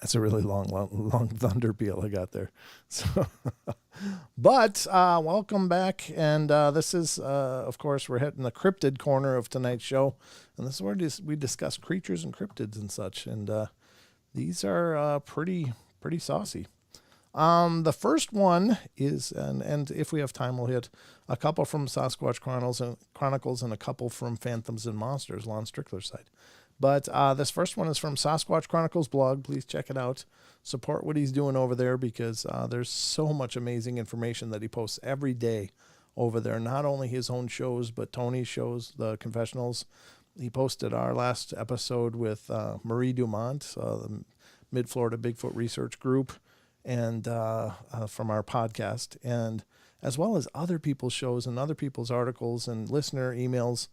That's a really long thunder peal I got there. So, but welcome back. And this is, of course, we're hitting the cryptid corner of tonight's show. And this is where we discuss creatures and cryptids and such. And these are pretty saucy. The first one is, and if we have time, we'll hit a couple from Sasquatch Chronicles and a couple from Phantoms and Monsters, Lon Strickler's side. But this first one is from Sasquatch Chronicles blog. Please check it out. Support what he's doing over there because there's so much amazing information that he posts every day over there. Not only his own shows, but Tony's shows, the confessionals. He posted our last episode with Marie Dumont, the Mid-Florida Bigfoot Research Group, and from our podcast, and as well as other people's shows and other people's articles and listener emails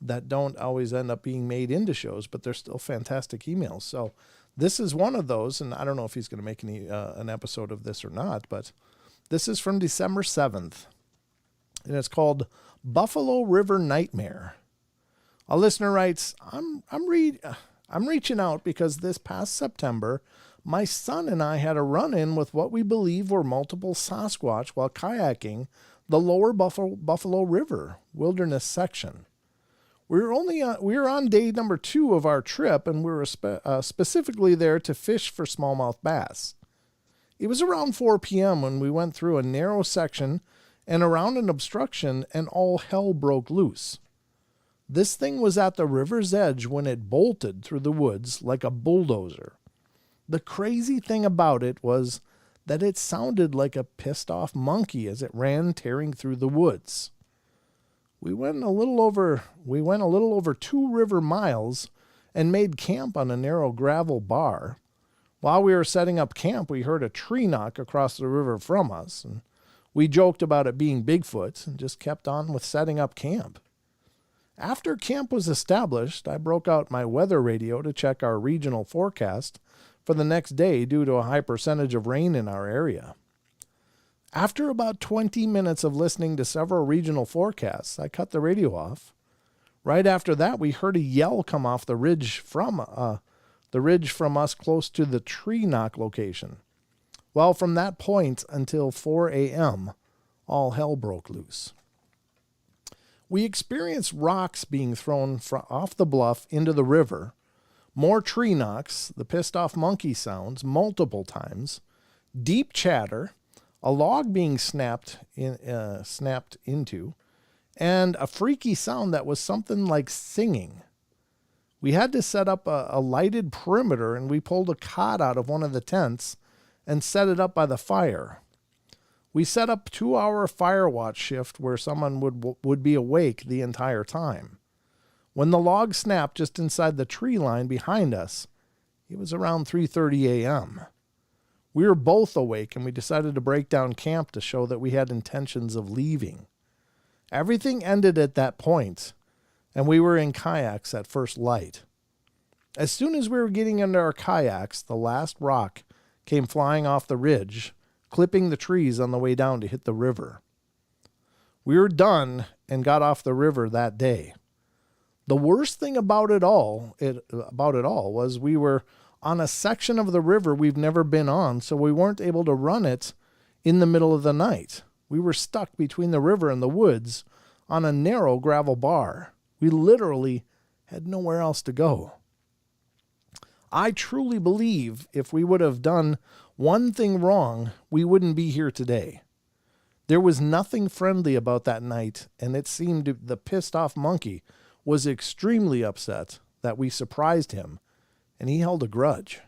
that don't always end up being made into shows, but they're still fantastic emails. So this is one of those, and I don't know if he's going to make an episode of this or not, but this is from December 7th, and it's called Buffalo River Nightmare. A listener writes, I'm reaching out because this past September, my son and I had a run-in with what we believe were multiple Sasquatch while kayaking the lower Buffalo River wilderness section. We were on day number 2 of our trip, and we were specifically there to fish for smallmouth bass. It was around 4 p.m. when we went through a narrow section and around an obstruction, and all hell broke loose. This thing was at the river's edge when it bolted through the woods like a bulldozer. The crazy thing about it was that it sounded like a pissed off monkey as it ran tearing through the woods. We went a little over 2 river miles and made camp on a narrow gravel bar. While we were setting up camp, we heard a tree knock across the river from us, and we joked about it being Bigfoot and just kept on with setting up camp. After camp was established, I broke out my weather radio to check our regional forecast for the next day due to a high percentage of rain in our area. After about 20 minutes of listening to several regional forecasts, I cut the radio off. Right after that, we heard a yell come off the ridge from us close to the tree knock location. Well, from that point until 4 a.m., all hell broke loose. We experienced rocks being thrown off the bluff into the river, more tree knocks, the pissed off monkey sounds multiple times, deep chatter, a log being snapped into, and a freaky sound that was something like singing. We had to set up a lighted perimeter, and we pulled a cot out of one of the tents and set it up by the fire. We set up 2-hour fire watch shift where someone would be awake the entire time. When the log snapped just inside the tree line behind us, it was around 3:30 a.m. We were both awake, and we decided to break down camp to show that we had intentions of leaving. Everything ended at that point, and we were in kayaks at first light. As soon as we were getting into our kayaks, the last rock came flying off the ridge, clipping the trees on the way down to hit the river. We were done and got off the river that day. The worst thing about it all was we were on a section of the river we've never been on, so we weren't able to run it in the middle of the night. We were stuck between the river and the woods on a narrow gravel bar. We literally had nowhere else to go. I truly believe if we would have done one thing wrong, we wouldn't be here today. There was nothing friendly about that night, and it seemed the pissed off monkey was extremely upset that we surprised him, and he held a grudge.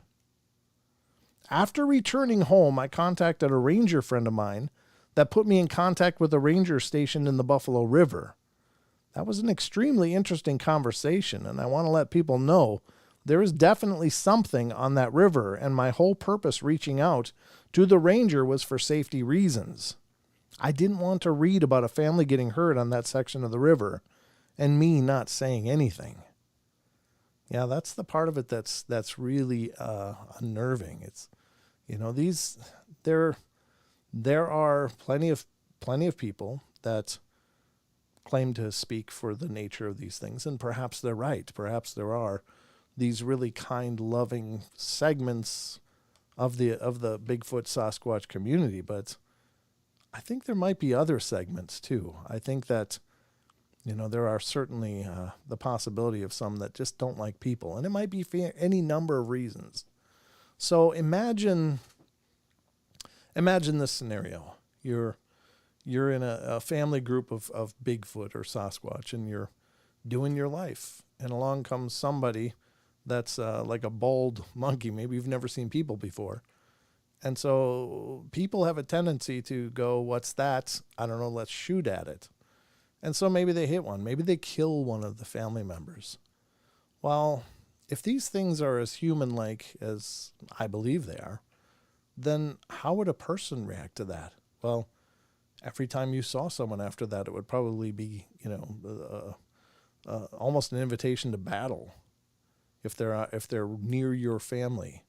After returning home, I contacted a ranger friend of mine that put me in contact with a ranger stationed in the Buffalo River. That was an extremely interesting conversation, and I want to let people know there is definitely something on that river, and my whole purpose reaching out to the ranger was for safety reasons. I didn't want to read about a family getting hurt on that section of the river and me not saying anything. Yeah, that's the part of it that's really unnerving. It's, there are plenty of people that claim to speak for the nature of these things, and perhaps they're right. Perhaps there are these really kind, loving segments of the Bigfoot Sasquatch community, but I think there might be other segments too. I think that there are certainly the possibility of some that just don't like people, and it might be for any number of reasons. So imagine this scenario. You're in a family group of Bigfoot or Sasquatch, and you're doing your life, and along comes somebody that's like a bald monkey. Maybe you've never seen people before. And so people have a tendency to go, what's that? I don't know, let's shoot at it. And so maybe they hit one. Maybe they kill one of the family members. Well, if these things are as human-like as I believe they are, then how would a person react to that? Well, every time you saw someone after that, it would probably be, almost an invitation to battle. If they're near your family,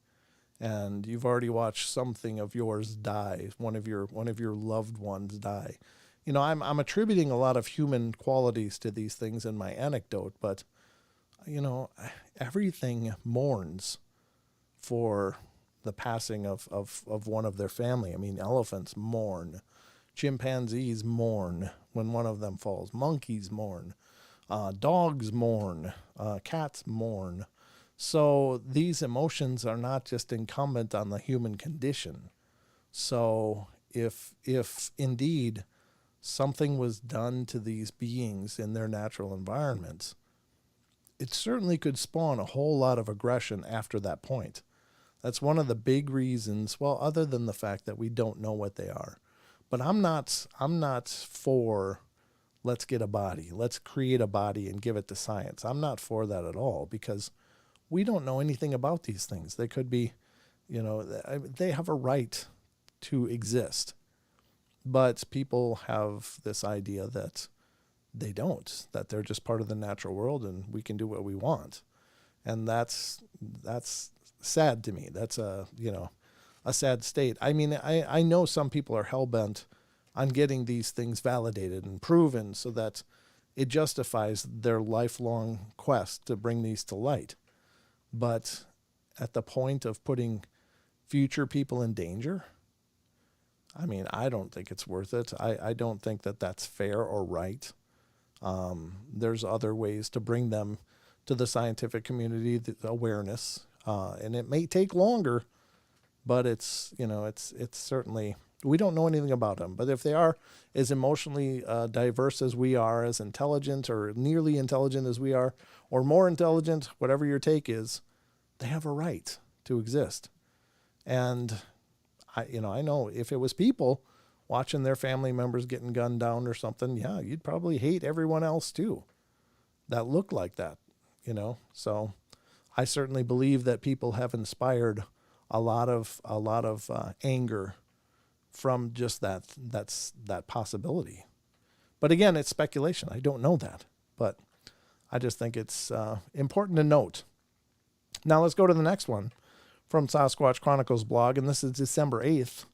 and you've already watched something of yours die, one of your loved ones die. I'm attributing a lot of human qualities to these things in my anecdote, but everything mourns for the passing of one of their family. I mean, elephants mourn, Chimpanzees mourn when one of them falls. Monkeys mourn. Dogs mourn. Cats mourn. So these emotions are not just incumbent on the human condition. So if indeed something was done to these beings in their natural environments, it certainly could spawn a whole lot of aggression after that point. That's one of the big reasons, well, other than the fact that we don't know what they are. But I'm not for let's get a body, let's create a body and give it to science. I'm not for that at all, because we don't know anything about these things. They could be, they have a right to exist. But people have this idea that they don't, that they're just part of the natural world and we can do what we want. And that's sad to me. That's a sad state. I mean, I know some people are hell-bent on getting these things validated and proven so that it justifies their lifelong quest to bring these to light. But at the point of putting future people in danger, I mean, I don't think it's worth it. I don't think that that's fair or right. There's other ways to bring them to the scientific community, the awareness, and it may take longer, but it's certainly, we don't know anything about them. But if they are as emotionally diverse as we are, as intelligent or nearly intelligent as we are, or more intelligent, whatever your take is, they have a right to exist. And I know if it was people watching their family members getting gunned down or something, yeah, you'd probably hate everyone else too that looked like that, So I certainly believe that people have inspired a lot of anger from just that possibility. But again, it's speculation. I don't know that, but I just think it's important to note. Now let's go to the next one from Sasquatch Chronicles blog, and this is December 8th.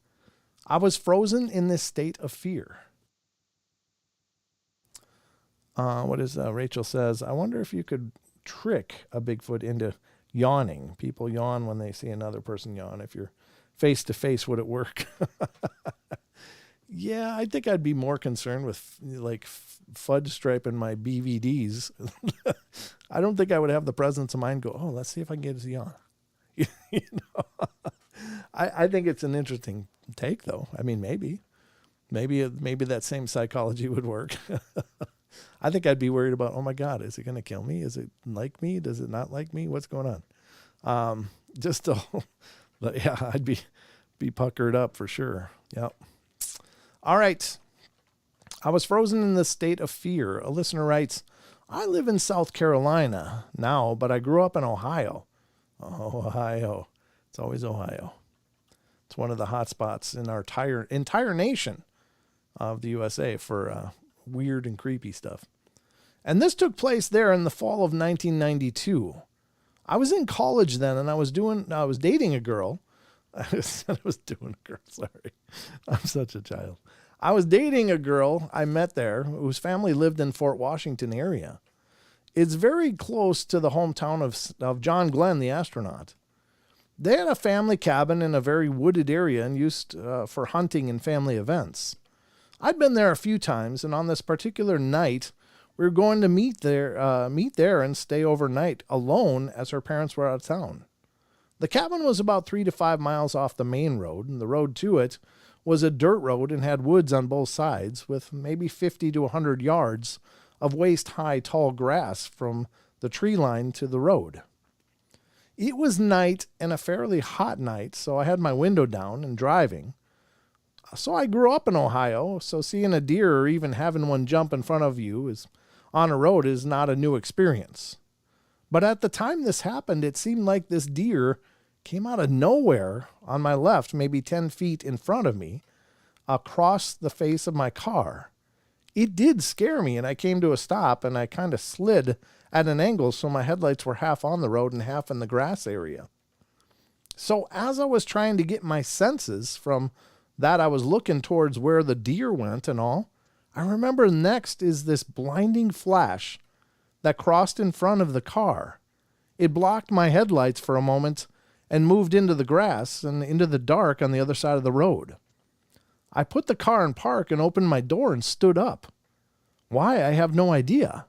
I was frozen in this state of fear. Rachel says, I wonder if you could trick a Bigfoot into yawning. People yawn when they see another person yawn. If you're face to face, would it work? Yeah, I think I'd be more concerned with like fudge striping my BVDs. I don't think I would have the presence of mind go, let's see if I can get his yawn. I think it's an interesting take, though. I mean, maybe that same psychology would work. I think I'd be worried about, oh my God, is it going to kill me? Is it like me? Does it not like me? What's going on? But yeah, I'd be puckered up for sure. Yep. All right. I was frozen in the state of fear. A listener writes, I live in South Carolina now, but I grew up in Ohio. Oh, Ohio. It's always Ohio. It's one of the hot spots in our entire nation of the USA for weird and creepy stuff. And this took place there in the fall of 1992. I was in college then, and I was dating a girl. Sorry. I'm such a child. I was dating a girl I met there whose family lived in Fort Washington area. It's very close to the hometown of John Glenn, the astronaut. They had a family cabin in a very wooded area and used for hunting and family events. I'd been there a few times, and on this particular night, we were going to meet there and stay overnight alone as her parents were out of town. The cabin was about 3 to 5 miles off the main road, and the road to it was a dirt road and had woods on both sides with maybe 50 to 100 yards of waist-high tall grass from the tree line to the road. It was night and a fairly hot night, so I had my window down and driving. So I grew up in Ohio, so seeing a deer or even having one jump in front of you on a road is not a new experience. But at the time this happened, it seemed like this deer came out of nowhere on my left, maybe 10 feet in front of me, across the face of my car. It did scare me, and I came to a stop, and I kind of slid at an angle so my headlights were half on the road and half in the grass area. So as I was trying to get my senses from that, I was looking towards where the deer went and all. I remember next is this blinding flash that crossed in front of the car. It blocked my headlights for a moment and moved into the grass and into the dark on the other side of the road. I put the car in park and opened my door and stood up. Why, I have no idea.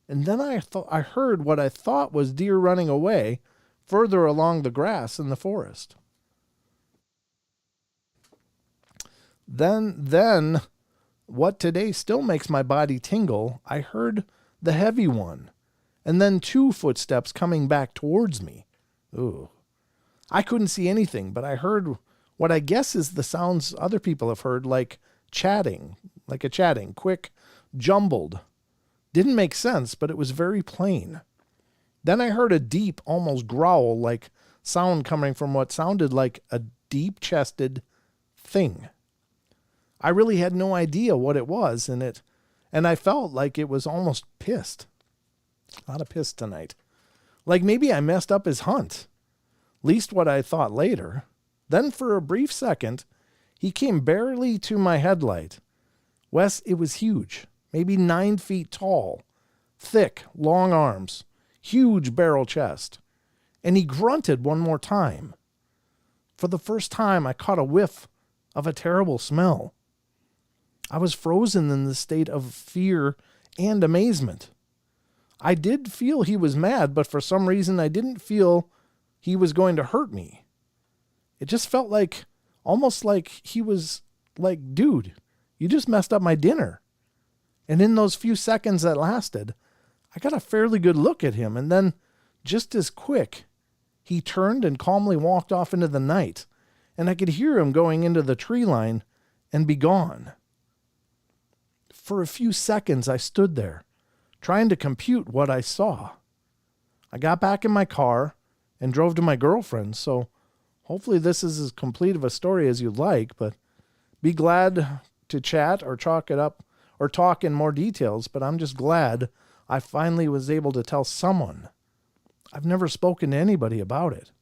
And then I heard what I thought was deer running away further along the grass in the forest. Then, what today still makes my body tingle, I heard the heavy one, and then 2 footsteps coming back towards me. Ooh. I couldn't see anything, but I heard what I guess is the sounds other people have heard, like a chatting, quick, jumbled. Didn't make sense, but it was very plain. Then I heard a deep, almost growl-like sound coming from what sounded like a deep-chested thing. I really had no idea what it was, and I felt like it was almost pissed. A lot of piss tonight. Like maybe I messed up his hunt. Least what I thought later. Then for a brief second, he came barely to my headlight. Wes, it was huge. Maybe 9 feet tall. Thick, long arms. Huge barrel chest. And he grunted one more time. For the first time, I caught a whiff of a terrible smell. I was frozen in the state of fear and amazement. I did feel he was mad, but for some reason I didn't feel he was going to hurt me. It just felt like, almost like he was like, dude, you just messed up my dinner. And in those few seconds that lasted, I got a fairly good look at him, and then, just as quick, he turned and calmly walked off into the night, and I could hear him going into the tree line and be gone. For a few seconds, I stood there, trying to compute what I saw. I got back in my car and drove to my girlfriend's, so hopefully this is as complete of a story as you'd like, but be glad to chat or chalk it up or talk in more details, but I'm just glad I finally was able to tell someone. I've never spoken to anybody about it.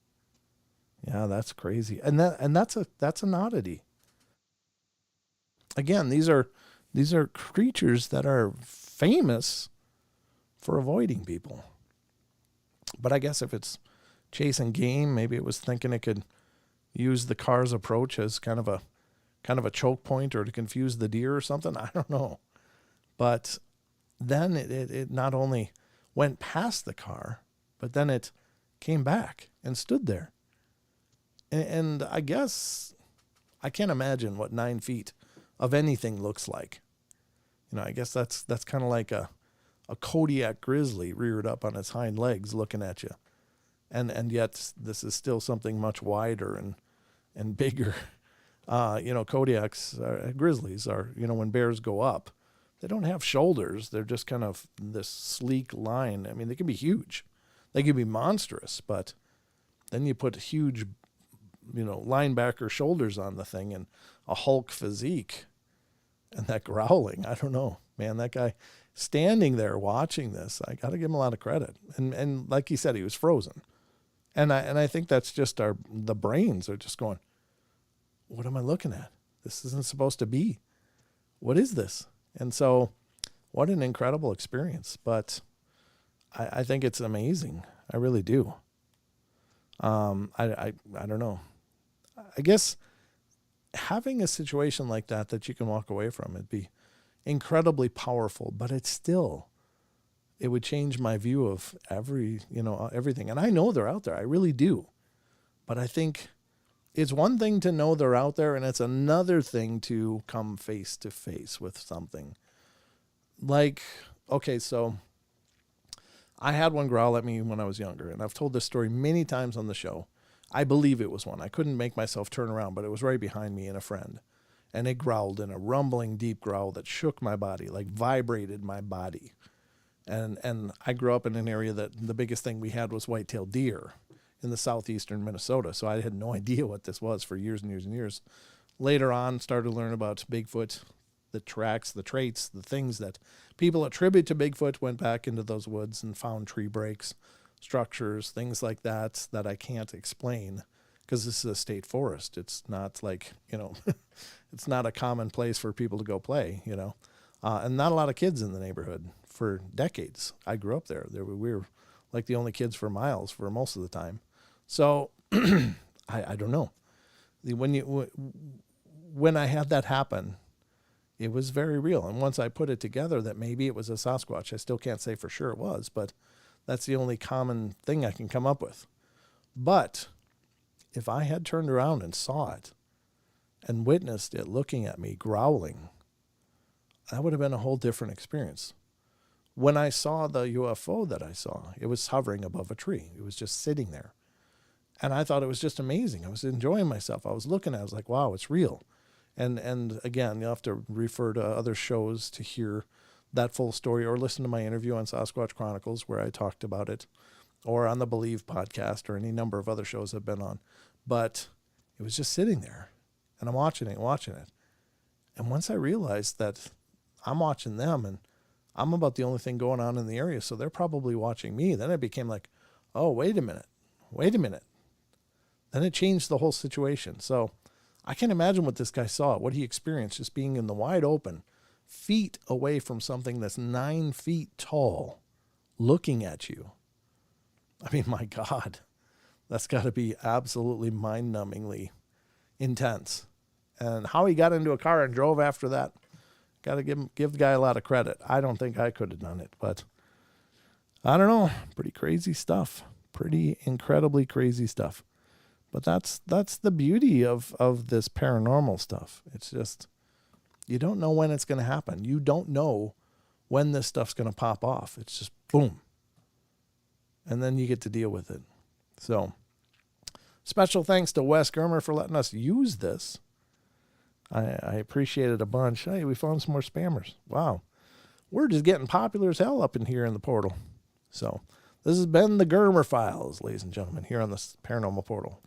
Yeah, that's crazy. And that's an oddity. Again, these are creatures that are famous for avoiding people. But I guess if it's chasing game, maybe it was thinking it could use the car's approach as kind of a choke point or to confuse the deer or something. I don't know. But then it not only went past the car, but then it came back and stood there. And I guess I can't imagine what 9 feet of anything looks like. I guess that's kind of like a Kodiak grizzly reared up on its hind legs looking at you. And yet this is still something much wider and bigger. Kodiaks, grizzlies are, when bears go up, they don't have shoulders. They're just kind of this sleek line. I mean, they can be huge. They can be monstrous, but then you put huge, linebacker shoulders on the thing and a Hulk physique and that growling. I don't know, man, that guy standing there watching this, I got to give him a lot of credit. And like he said, he was frozen. And I think that's just the brains are just going, what am I looking at? This isn't supposed to be. What is this? And so what an incredible experience. But I think it's amazing. I really do. I don't know. I guess having a situation like that you can walk away from, it'd be incredibly powerful, but it would change my view of everything. And I know they're out there. I really do. But I think it's one thing to know they're out there, and it's another thing to come face to face with something. Like, okay, so I had one growl at me when I was younger, and I've told this story many times on the show. I believe it was one. I couldn't make myself turn around, but it was right behind me and a friend. And it growled in a rumbling, deep growl that shook my body, like vibrated my body. And I grew up in an area that the biggest thing we had was white-tailed deer in the southeastern Minnesota. So I had no idea what this was for years and years and years. Later on, started to learn about Bigfoot, the tracks, the traits, the things that people attribute to Bigfoot, went back into those woods and found tree breaks, structures, things like that I can't explain because this is a state forest. It's not like, it's not a common place for people to go play, and not a lot of kids in the neighborhood for decades. I grew up there. We were like the only kids for miles for most of the time. So I don't know. when I had that happen, it was very real. And once I put it together that maybe it was a Sasquatch, I still can't say for sure it was, but that's the only common thing I can come up with. But if I had turned around and saw it and witnessed it looking at me, growling, that would have been a whole different experience. When I saw the UFO that I saw, it was hovering above a tree. It was just sitting there. And I thought it was just amazing. I was enjoying myself. I was looking at it. I was like, wow, it's real. And again, you'll have to refer to other shows to hear that full story, or listen to my interview on Sasquatch Chronicles where I talked about it, or on the Believe podcast, or any number of other shows I've been on. But it was just sitting there, and I'm watching it. And once I realized that I'm watching them, and I'm about the only thing going on in the area, so they're probably watching me, then it became like, oh, wait a minute. Then it changed the whole situation. So I can't imagine what this guy saw, what he experienced, just being in the wide open, feet away from something that's 9 feet tall, looking at you. I mean, my God, that's got to be absolutely mind-numbingly intense. And how he got into a car and drove after that, got to give the guy a lot of credit. I don't think I could have done it, but I don't know. Pretty crazy stuff. Pretty incredibly crazy stuff. But that's the beauty of this paranormal stuff. It's just, you don't know when it's going to happen. You don't know when this stuff's going to pop off. It's just boom. And then you get to deal with it. So, special thanks to Wes Germer for letting us use this. I appreciate it a bunch. Hey, we found some more spammers. Wow. We're just getting popular as hell up in here in the portal. So, this has been the Germer Files, ladies and gentlemen, here on the Paranormal Portal.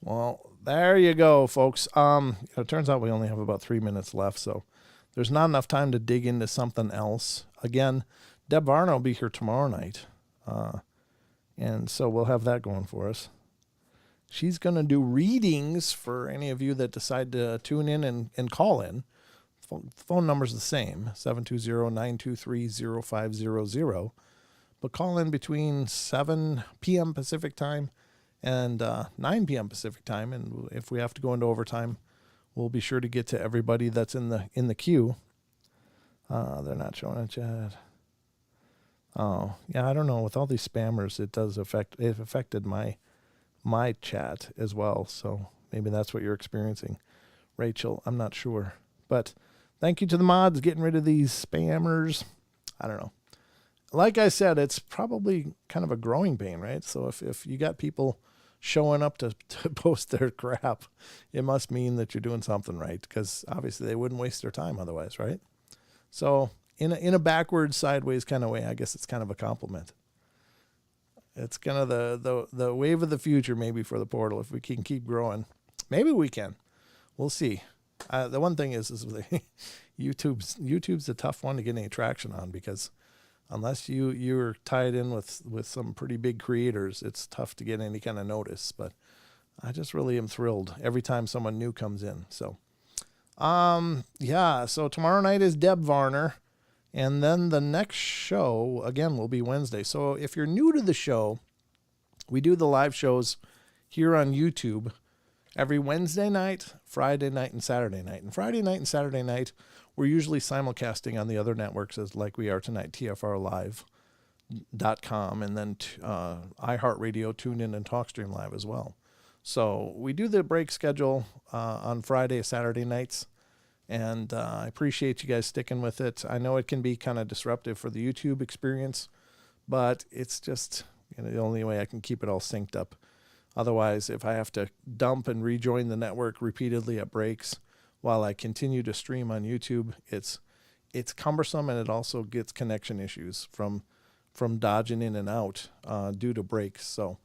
Well, there you go, folks. It turns out we only have about 3 minutes left, so there's not enough time to dig into something else. Again, Deb Varno will be here tomorrow night, and so we'll have that going for us. She's going to do readings for any of you that decide to tune in and call in. Phone number's the same, 720-923-0500. But call in between 7 p.m. Pacific time and 9 p.m. Pacific time, and if we have to go into overtime, we'll be sure to get to everybody that's in the queue. They're not showing it yet. Oh, yeah, I don't know. With all these spammers, it affected my chat as well. So maybe that's what you're experiencing, Rachel. I'm not sure. But thank you to the mods getting rid of these spammers. I don't know. Like I said, it's probably kind of a growing pain, right? So if you got people showing up to post their crap, it must mean that you're doing something right, because obviously they wouldn't waste their time otherwise, right? So in a backwards, sideways kind of way, I guess it's kind of a compliment. It's kind of the wave of the future maybe for the portal. If we can keep growing, maybe we can. We'll see. The one thing is YouTube's a tough one to get any traction on, because unless you're tied in with some pretty big creators, it's tough to get any kind of notice. But I just really am thrilled every time someone new comes in. So, so tomorrow night is Deb Varner. And then the next show, again, will be Wednesday. So if you're new to the show, we do the live shows here on YouTube every Wednesday night, Friday night, and Saturday night. And Friday night and Saturday night, we're usually simulcasting on the other networks, as like we are tonight, TFRlive.com, and then iHeartRadio, TuneIn, and TalkStream Live as well. So we do the break schedule on Friday, Saturday nights. And I appreciate you guys sticking with it. I know it can be kind of disruptive for the YouTube experience, but it's just the only way I can keep it all synced up. Otherwise, if I have to dump and rejoin the network repeatedly at breaks while I continue to stream on YouTube, it's cumbersome, and it also gets connection issues from dodging in and out due to breaks. So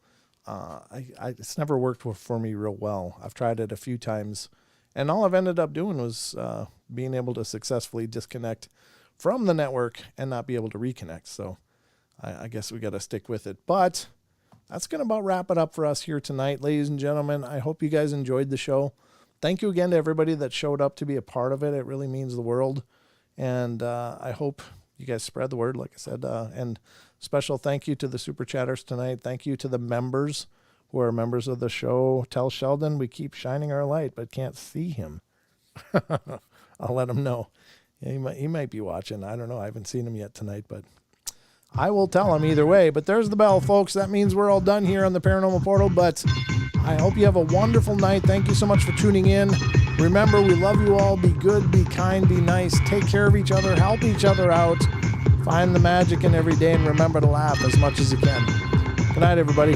it's never worked for me real well. I've tried it a few times. And all I've ended up doing was being able to successfully disconnect from the network and not be able to reconnect. So I guess we got to stick with it. But that's going to about wrap it up for us here tonight, ladies and gentlemen. I hope you guys enjoyed the show. Thank you again to everybody that showed up to be a part of it. It really means the world. And I hope you guys spread the word, like I said. And special thank you to the super chatters tonight. Thank you to the members who are members of the show. Tell Sheldon we keep shining our light, but can't see him. I'll let him know. Yeah, he might be watching. I don't know. I haven't seen him yet tonight, but I will tell him either way. But there's the bell, folks. That means we're all done here on the Paranormal Portal. But I hope you have a wonderful night. Thank you so much for tuning in. Remember, we love you all. Be good, be kind, be nice. Take care of each other. Help each other out. Find the magic in every day. And remember to laugh as much as you can. Good night, everybody.